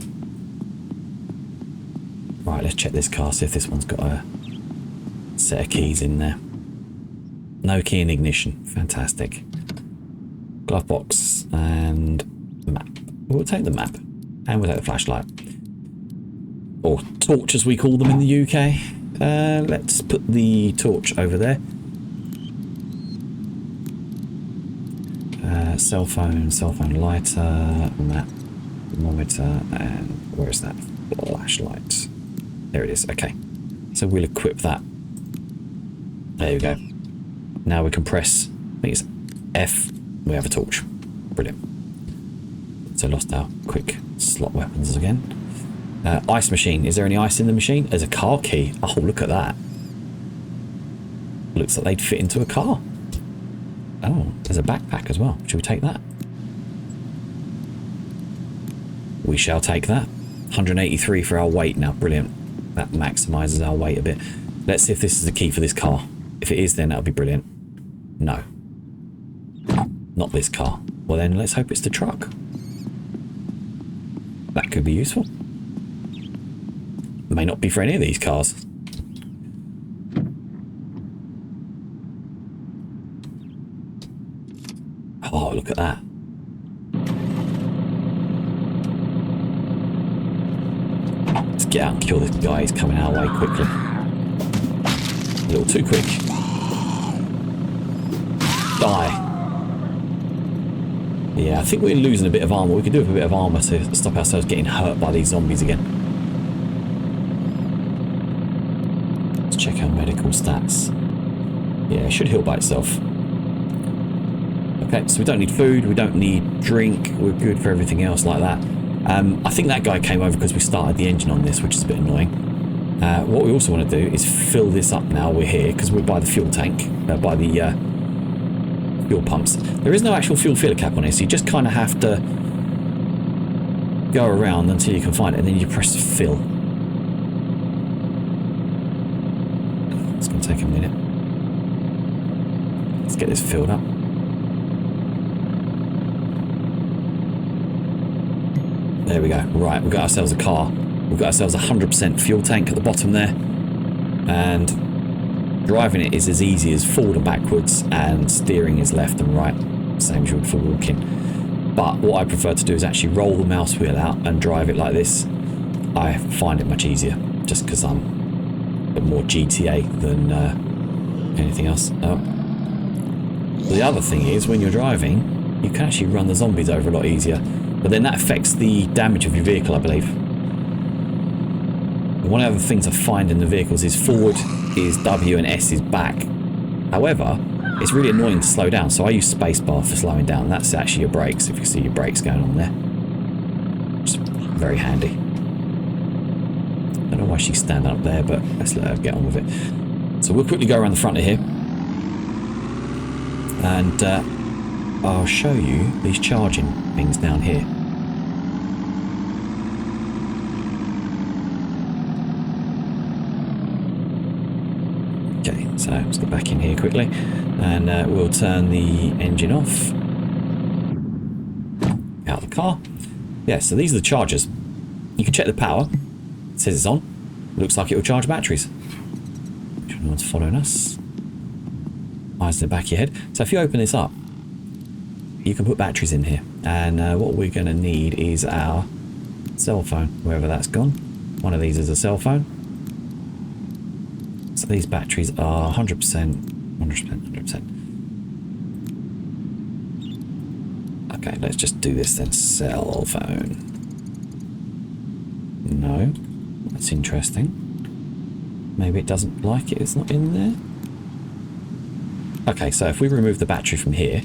Right, let's check this car, see if this one's got a set of keys in there. No key in ignition, fantastic. Glove box and map. We'll take the map and we'll take the flashlight. Or torch as we call them in the UK. Let's put the torch over there. Cell phone lighter, map, thermometer, and where is that? Flashlight. There it is, okay. So we'll equip that. There we go. Now we can press, I think it's F, we have a torch. Brilliant. So lost our quick slot weapons again. Ice machine, is there any ice in the machine? There's a car key. Oh, look at that. Looks like they'd fit into a car. Oh, there's a backpack as well. Should we take that? We shall take that. 183 for our weight now. Brilliant. That maximises our weight a bit. Let's see if this is the key for this car. If it is, then that'll be brilliant. No. Not this car. Well then, let's hope it's the truck. That could be useful. May not be for any of these cars. Oh, look at that. Let's get out and kill this guy. He's coming our way quickly. A little too quick. Die. Yeah, I think we're losing a bit of armour. We could do with a bit of armour to stop ourselves getting hurt by these zombies again. Let's check our medical stats. Yeah, it should heal by itself. Okay, so we don't need food, we don't need drink, we're good for everything else like that. I think that guy came over because we started the engine on this, which is a bit annoying. What we also want to do is fill this up now we're here, because we're by the fuel tank, by the fuel pumps. There is no actual fuel filler cap on here, so you just kind of have to go around until you can find it, and then you press fill. It's going to take a minute. Let's get this filled up. There we go. Right, we've got ourselves a car. We've got ourselves a 100% fuel tank at the bottom there. And driving it is as easy as forward and backwards, and steering is left and right, same as you would for walking. But what I prefer to do is actually roll the mouse wheel out and drive it like this. I find it much easier, just because I'm a bit more GTA than anything else. The other thing is, when you're driving, you can actually run the zombies over a lot easier. But then that affects the damage of your vehicle, I believe. One of the things I find in the vehicles is forward is W and S is back. However, it's really annoying to slow down, so I use spacebar for slowing down. That's actually your brakes, if you see your brakes going on there. It's very handy. I don't know why she's standing up there, but let's let her get on with it. So we'll quickly go around the front of here. And I'll show you these charging things down here. Okay, so let's get back in here quickly, and we'll turn the engine off. car. Yeah, so these are the chargers. You can check the power. It says it's on. It looks like it will charge batteries. No one's following us. Eyes in the back of your head. So if you open this up, you can put batteries in here. And what we're going to need is our cell phone, wherever that's gone. One of these is a cell phone. So these batteries are 100%, 100%. Okay, let's just do this then. Cell phone. No, that's interesting. Maybe it doesn't like it, it's not in there. Okay, so if we remove the battery from here,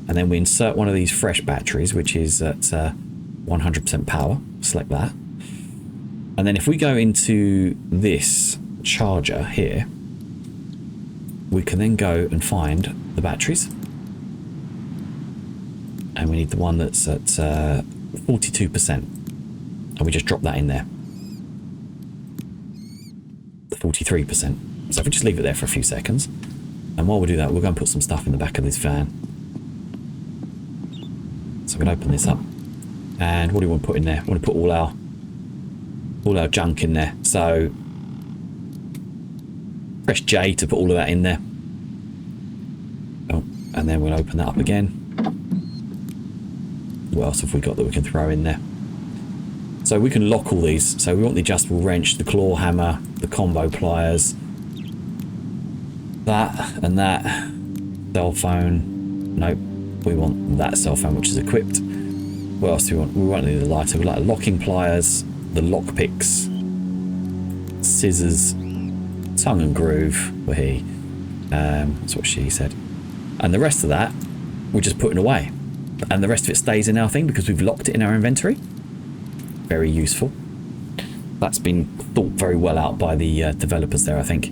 and then we insert one of these fresh batteries, which is at 100% power, select that. And then if we go into this charger here, we can then go and find the batteries. And we need the one that's at 42%. And we just drop that in there. The 43%. So if we just leave it there for a few seconds. And while we do that, we'll go and put some stuff in the back of this van. So we're going to open this up. And what do we want to put in there? We want to put all our junk in there. So press J to put all of that in there. Oh, and then we'll open that up again. What else have we got that we can throw in there? So we can lock all these. So we want the adjustable wrench, the claw hammer, the combo pliers, that and that. Cell phone. Nope. We want that cell phone, which is equipped. What else do we want? We won't need the lighter. We like locking pliers, the lock picks, scissors, tongue and groove. That's what she said. And the rest of that, we're just putting away. And the rest of it stays in our thing because we've locked it in our inventory. Very useful. That's been thought very well out by the developers there, I think.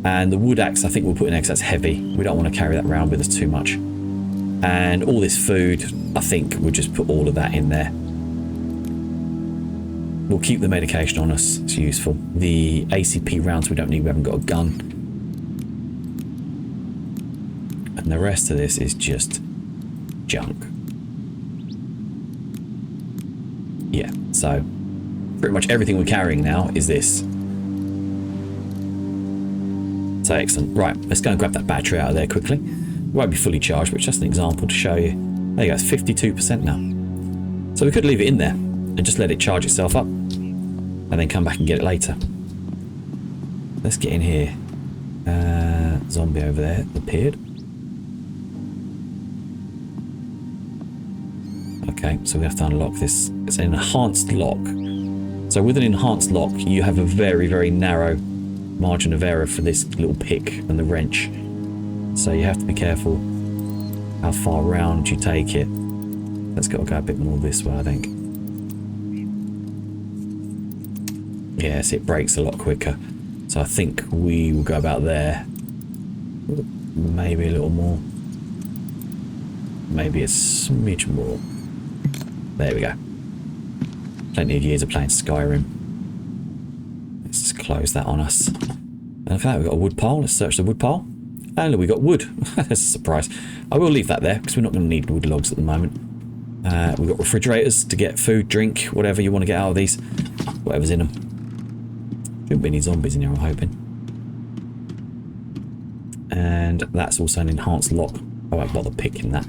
And the wood axe, I think we'll put in there because that's heavy. We don't want to carry that around with us too much. And all this food, I think we'll just put all of that in there. We'll keep the medication on us. It's useful. The ACP rounds we don't need. We haven't got a gun. And the rest of this is just junk. Yeah, so pretty much everything we're carrying now is this. So excellent. Right, let's go and grab that battery out of there quickly. It won't be fully charged, but it's just an example to show you. There you go, it's 52% now. So we could leave it in there and just let it charge itself up and then come back and get it later. Let's get in here. Zombie over there appeared. Okay, so we have to unlock this. It's an enhanced lock. So with an enhanced lock, you have a very, very narrow margin of error for this little pick and the wrench. So you have to be careful how far round you take it. Let's go a bit more this way, I think. Yes, it breaks a lot quicker. So I think we will go about there. Maybe a little more. Maybe a smidge more. There we go. Plenty of years of playing Skyrim. Let's just close that on us. And look at that, we've got a wood pile. Let's search the wood pile. And look, we got wood. That's a surprise. I will leave that there because we're not going to need wood logs at the moment. We've got refrigerators to get food, drink, whatever you want to get out of these. Whatever's in them. Shouldn't be any zombies in here, I'm hoping. And that's also an enhanced lock. I won't bother picking that.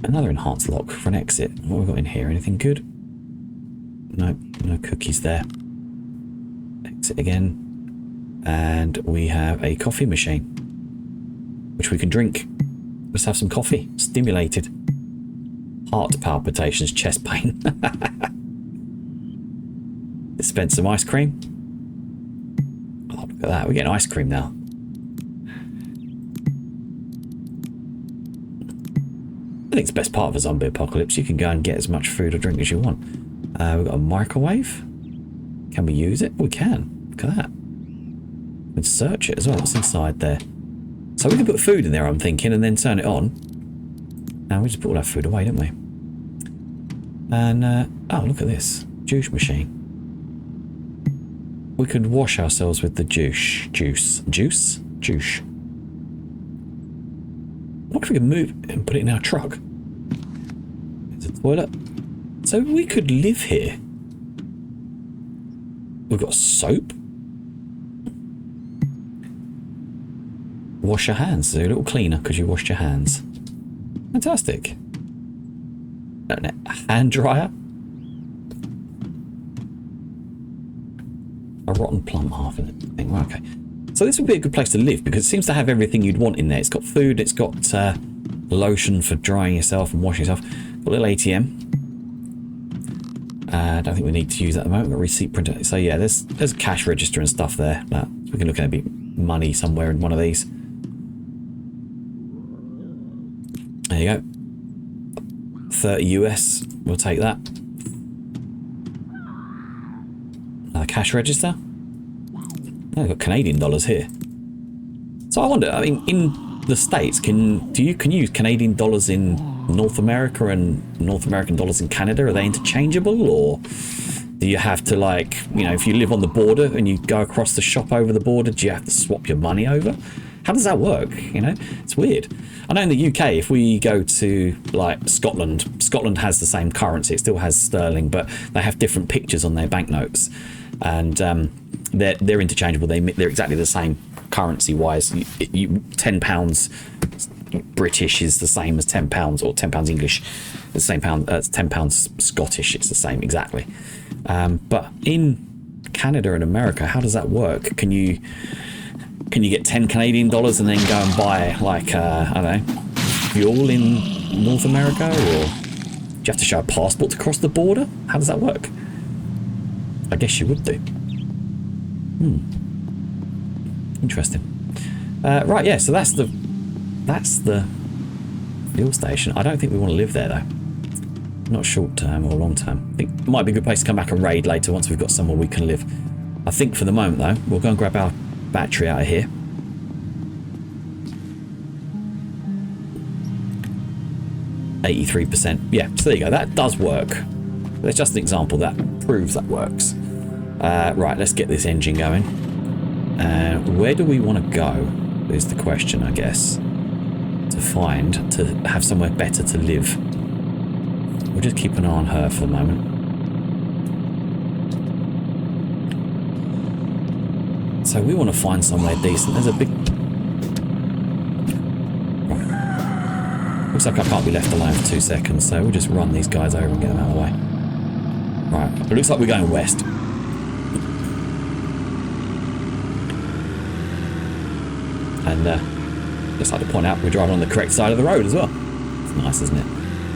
Another enhanced lock for an exit. What have we got in here? Anything good? Nope, no cookies there. Exit again. And we have a coffee machine, which we can drink. Let's have some coffee. Stimulated. Heart palpitations, chest pain. Dispense some ice cream. Oh, look at that. We're getting ice cream now. I think it's the best part of a zombie apocalypse. You can go and get as much food or drink as you want. We've got a microwave. Can we use it? We can. Look at that. We can search it as well. What's inside there? So we can put food in there, I'm thinking, and then turn it on. And we just put all our food away, don't we? And, oh, look at this. Juice machine. We could wash ourselves with the juice. Juice. What if we could move it and put it in our truck? Toilet. So we could live here. We've got soap. Wash your hands. They're a little cleaner because you washed your hands. Fantastic. A hand dryer. A rotten plum half of it. Well, okay. So this would be a good place to live because it seems to have everything you'd want in there. It's got food. It's got lotion for drying yourself and washing yourself. Got a little ATM. I don't think we need to use that at the moment. We've got a receipt printer. So yeah, there's a cash register and stuff there. So we can look at a bit money somewhere in one of these. There you go. 30 US. We'll take that. Another cash register. Oh, we've got Canadian dollars here. So I wonder, I mean, in the States, can you use Canadian dollars in North America and North American dollars in Canada? Are they interchangeable, or do you have to, like, you know, if you live on the border and you go across the shop over the border, do you have to swap your money over? How does that work? You know, it's weird. I know in the UK, if we go to like Scotland has the same currency. It still has sterling, but they have different pictures on their banknotes, and they're interchangeable. They're exactly the same currency wise. £10 British is the same as £10, or £10 English, the same pound. £10 Scottish. It's the same exactly. But in Canada and America, how does that work? Can you get 10 Canadian dollars and then go and buy, like, I don't know, fuel in North America? Or do you have to show a passport to cross the border? How does that work? I guess you would do. Interesting. Right, yeah, so that's the fuel station. I don't think we want to live there, though. Not short term or long term. I think it might be a good place to come back and raid later once we've got somewhere we can live. I think for the moment, though, we'll go and grab our battery out of here. %83%. Yeah, so there you go. That does work. There's just an example that proves that works. Right, let's get this engine going. Where do we want to go is the question, I guess. To have somewhere better to live. We'll just keep an eye on her for the moment. So we want to find somewhere decent. There's a big... Looks like I can't be left alone for 2 seconds, so we'll just run these guys over and get them out of the way. Right, it looks like we're going west. And just like to point out, we're driving on the correct side of the road as well. It's nice, isn't it?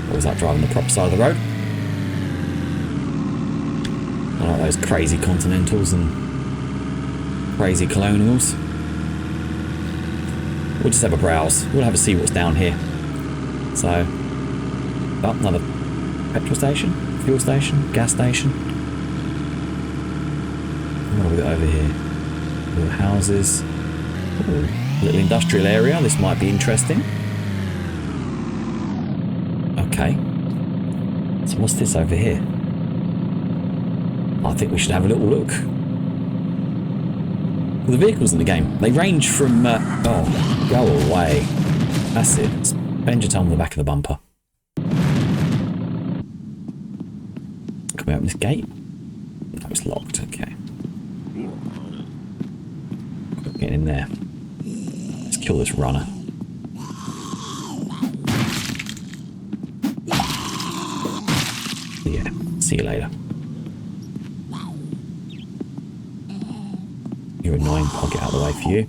Always like driving the proper side of the road. I like those crazy Continentals and crazy Colonials. We'll just have a browse. We'll have a see what's down here. So, oh, another petrol station, fuel station, gas station. What have we got over here? Little houses. Ooh, little industrial area. This might be interesting. Okay. So what's this over here? I think we should have a little look. The vehicles in the game, they range from... oh, go away. That's it. Spend your time on the back of the bumper. Can we open this gate? No, it's locked. Okay. Get in there. Let's kill this runner. Yeah. See you later. You're annoying. I'll get out of the way for you.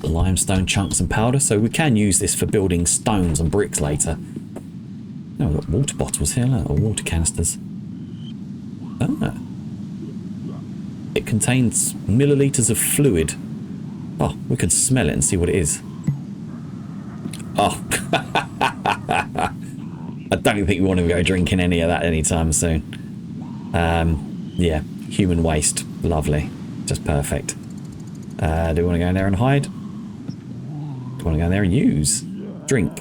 Limestone chunks and powder, so we can use this for building stones and bricks later. Oh, we've got water bottles here, look, or water canisters. Ah. It contains milliliters of fluid. Oh, we can smell it and see what it is. Oh. I don't think we want to go drinking any of that anytime soon. Yeah, human waste. Lovely. Just perfect. Do we want to go in there and hide? Do we want to go in there and use? Drink?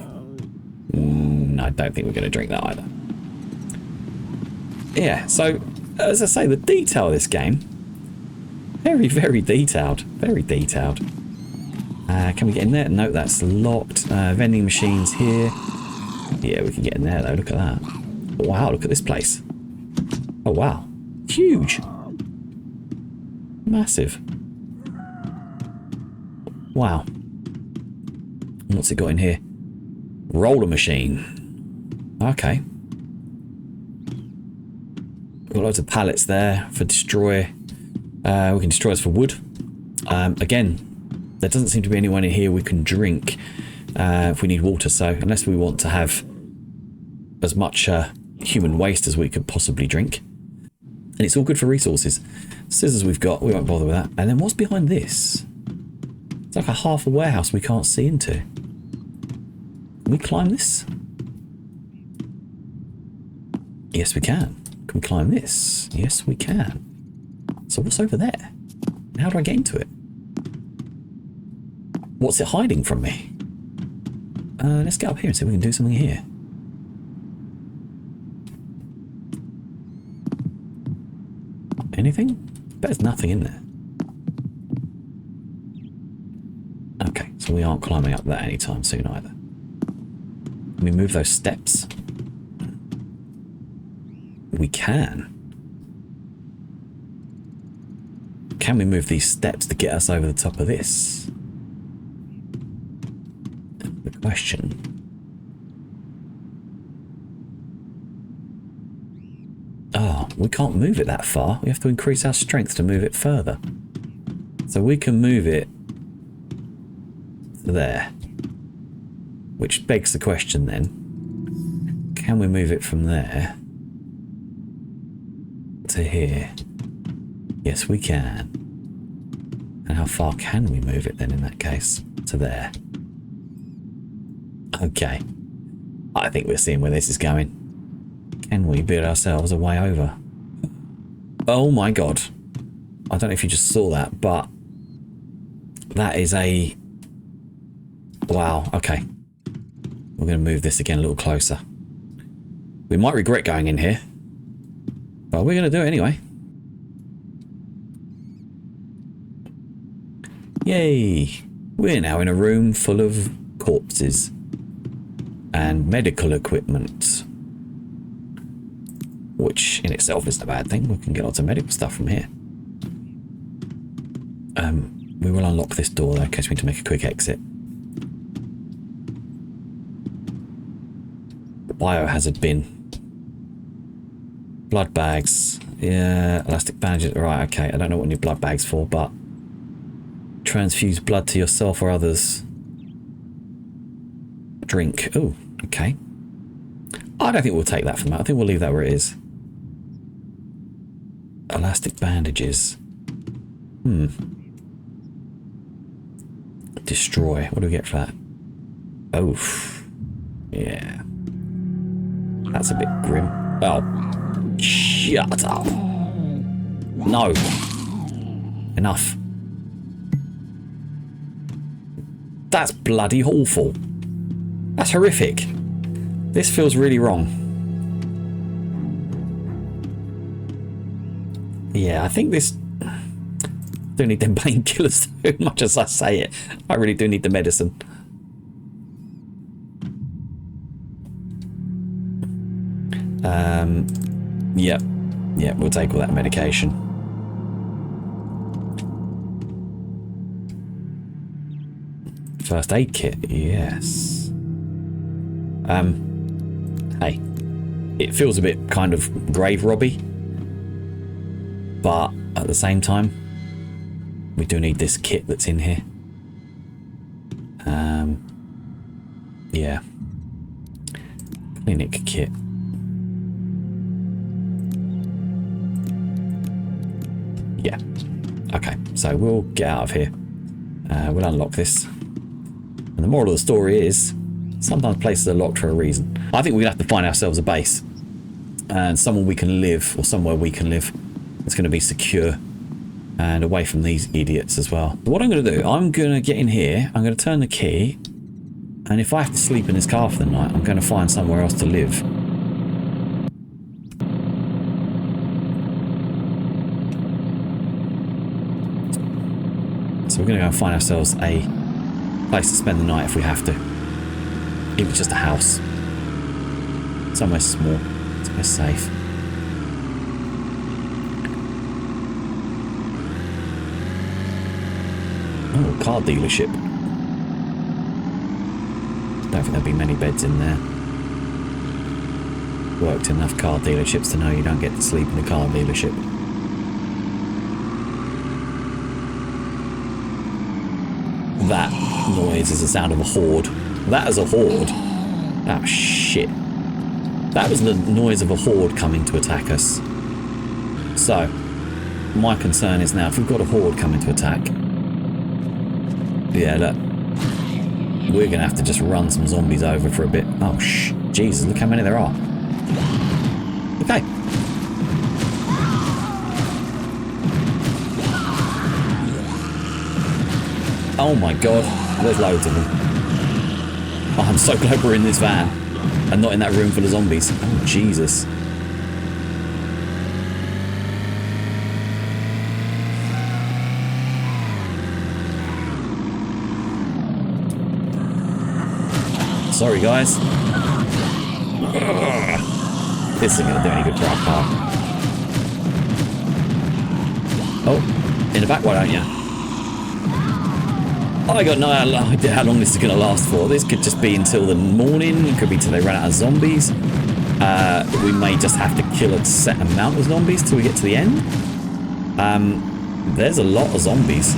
I don't think we're going to drink that either. Yeah, so, as I say, the detail of this game, very, very detailed. Very detailed. Can we get in there? No, that's locked. Vending machines here. Yeah, we can get in there though. Look at that. Wow, look at this place. Oh, wow. Huge. Massive. Wow. What's it got in here? Roller machine. Okay. Got loads of pallets there for destroy. We can destroy this for wood. Again, there doesn't seem to be anyone in here we can drink if we need water. So unless we want to have as much human waste as we could possibly drink. And it's all good for resources. Scissors we've got, we won't bother with that. And then what's behind this? It's like a half a warehouse we can't see into. Can we climb this? Yes, we can. Can we climb this? Yes, we can. So what's over there? How do I get into it? What's it hiding from me? Let's get up here and see if we can do something here. Anything? Bet there's nothing in there. Okay, so we aren't climbing up that anytime soon either. Can we move those steps? We can. Can we move these steps to get us over the top of this? The question. Oh, we can't move it that far. We have to increase our strength to move it further. So we can move it there. Which begs the question then. Can we move it from there to here? Yes, we can. And how far can we move it then in that case? To there. Okay. I think we're seeing where this is going. Can we build ourselves a way over? Oh my god. I don't know if you just saw that, but that is a... Wow, okay. We're going to move this again a little closer. We might regret going in here, but we're going to do it anyway. Yay! We're now in a room full of corpses and medical equipment, which in itself isn't a bad thing. We can get lots of medical stuff from here. We will unlock this door though in case we need to make a quick exit. The biohazard bin. Blood bags. Yeah, elastic bandages. Right, okay. I don't know what new blood bags for, but transfuse blood to yourself or others. Drink. Oh, okay. I don't think we'll take that from that. I think we'll leave that where it is. Elastic bandages. Destroy. What do we get for that? Oh, yeah. That's a bit grim. Oh, shut up. No. Enough. That's bloody awful. That's horrific. This feels really wrong. Yeah, I think this... I don't need them painkillers so much as I say it. I really do need the medicine. Yep. Yep, we'll take all that medication. First aid kit, yes. Hey, it feels a bit kind of grave robby, but at the same time, we do need this kit that's in here. Yeah. Clinic kit. Yeah. Okay, so we'll get out of here. We'll unlock this. And the moral of the story is, sometimes places are locked for a reason. I think we're going to have to find ourselves a base. And somewhere we can live, or somewhere we can live. It's going to be secure. And away from these idiots as well. But what I'm going to do, I'm going to get in here. I'm going to turn the key. And if I have to sleep in this car for the night, I'm going to find somewhere else to live. So we're going to go and find ourselves a Place to spend the night if we have to. Even just a house. Somewhere small. Somewhere safe. Oh, car dealership. Don't think there'll be many beds in there. Worked enough car dealerships to know you don't get to sleep in a car dealership. That noise is the sound of a horde. That is a horde. Oh shit. That was the noise of a horde coming to attack us. So, my concern is now, if we've got a horde coming to attack, yeah, look, we're going to have to just run some zombies over for a bit. Oh, Jesus, look how many there are. Okay. Oh my god, there's loads of them. Oh, I'm so glad we're in this van and not in that room full of zombies. Oh, Jesus. Sorry, guys. This isn't going to do any good for our car. Oh, in the back, why don't you? I got no idea how long this is going to last for. This could just be until the morning. It could be till they run out of zombies. We may just have to kill a set amount of zombies till we get to the end. There's a lot of zombies.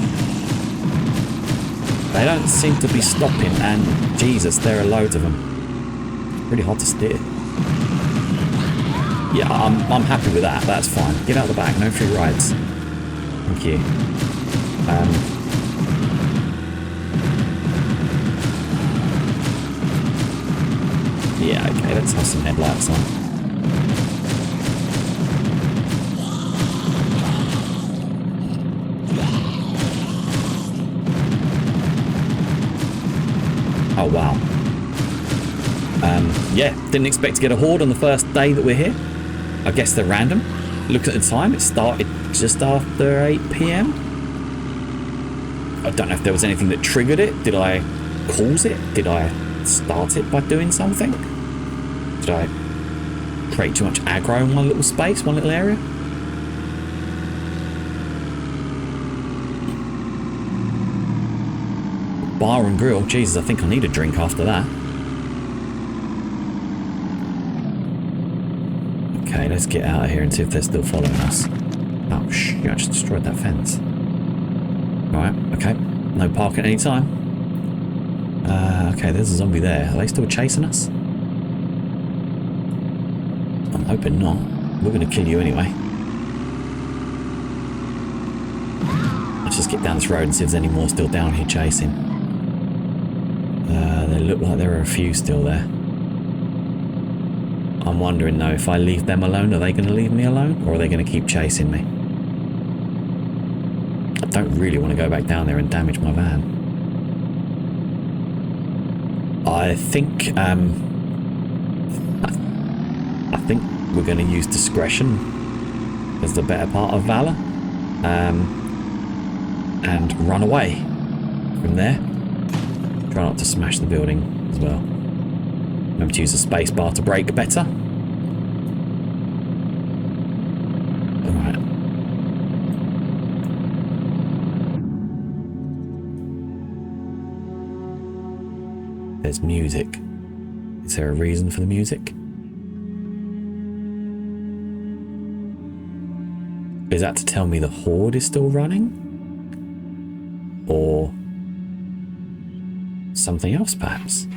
They don't seem to be stopping, and Jesus, there are loads of them. Really hard to steer. Yeah, I'm happy with that. That's fine. Get out the back. No free rides. Thank you. Yeah, okay, let's have some headlights on. Oh, wow. Yeah, didn't expect to get a horde on the first day that we're here. I guess they're random. Look at the time, it started just after 8 PM. I don't know if there was anything that triggered it. Did I cause it? Did I start it by doing something? Did I create too much aggro in one little space, one little area? Bar and grill. Jesus, I think I need a drink after that. Okay, let's get out of here and see if they're still following us. Oh, shit, I just destroyed that fence. Alright, okay. No parking any time. Okay, there's a zombie there. Are they still chasing us? I'm hoping not. We're going to kill you anyway. Let's just get down this road and see if there's any more still down here chasing. They look like there are a few still there. I'm wondering though, if I leave them alone, are they going to leave me alone? Or are they going to keep chasing me? I don't really want to go back down there and damage my van. I think we're going to use discretion as the better part of valor, and run away from there. Try not to smash the building as well. Remember to use the space bar to brake better. Alright. There's music. Is there a reason for the music? Is that to tell me the Horde is still running? Or something else, perhaps?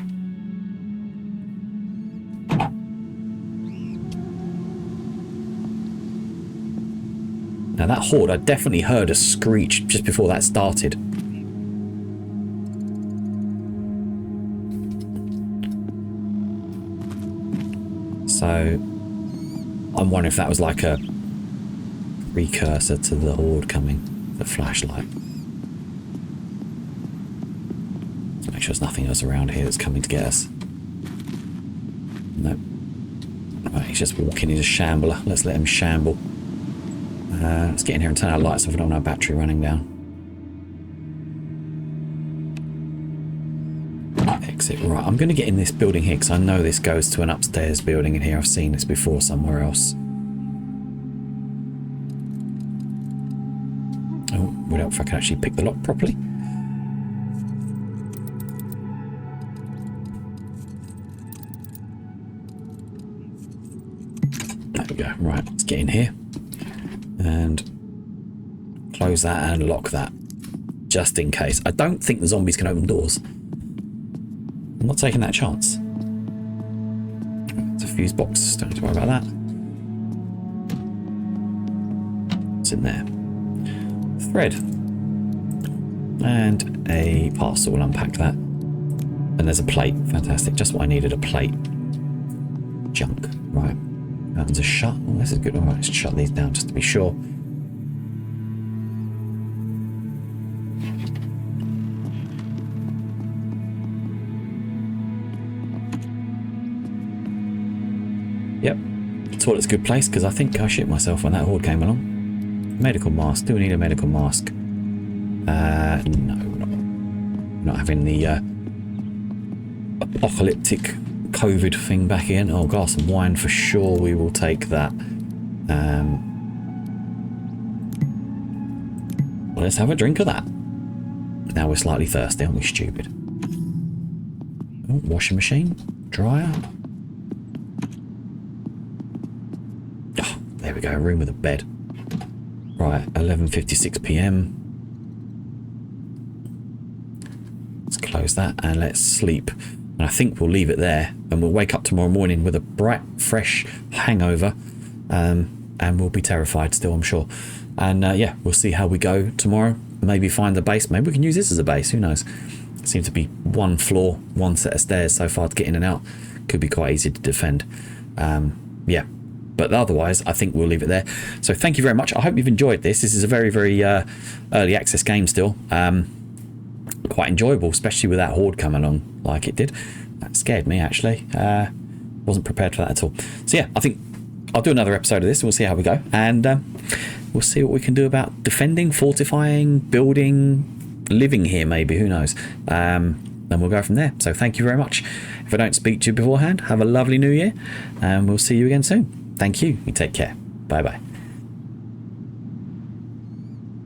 Now that Horde, I definitely heard a screech just before that started. So I'm wondering if that was like a precursor to the Horde coming. The flashlight. Let's make sure there's nothing else around here that's coming to get us. Nope. Right, he's just walking, he's a shambler. Let's let him shamble. Let's get in here and turn our lights off. I don't want our battery running down. Exit. Right, I'm going to get in this building here because I know this goes to an upstairs building in here. I've seen this before somewhere else. Oh, we don't know if I can actually pick the lock properly. There we go. Right, let's get in here and close that and lock that just in case. I don't think the zombies can open doors. I'm not taking that chance. It's a fuse box, don't have to worry about that. What's in there? Thread. And a parcel, we'll unpack that. And there's a plate, fantastic, just what I needed, a plate. Junk, right. Curtains are shut, oh, this is good, alright, let's shut these down just to be sure. Yep, toilet's a good place because I think I shit myself when that horde came along. Medical mask, do we need a medical mask? No, not having the apocalyptic COVID thing back in. Oh, glass of wine for sure, we will take that. Well, let's have a drink of that. Now we're slightly thirsty, aren't we, stupid? Oh, washing machine, dryer. Oh, there we go, a room with a bed. Right, 11:56 p.m. Let's close that and let's sleep. And I think we'll leave it there and we'll wake up tomorrow morning with a bright, fresh hangover. And we'll be terrified still, I'm sure. And yeah, we'll see how we go tomorrow. Maybe find the base. Maybe we can use this as a base. Who knows? It seems to be one floor, one set of stairs so far to get in and out. Could be quite easy to defend. Yeah. But otherwise, I think we'll leave it there. So thank you very much. I hope you've enjoyed this. This is a very, very early access game still. Quite enjoyable, especially with that horde coming along like it did. That scared me, actually. Wasn't prepared for that at all. So yeah, I think I'll do another episode of this. And we'll see how we go. And we'll see what we can do about defending, fortifying, building, living here maybe. Who knows? And we'll go from there. So thank you very much. If I don't speak to you beforehand, have a lovely new year. And we'll see you again soon. Thank you. You take care. Bye bye.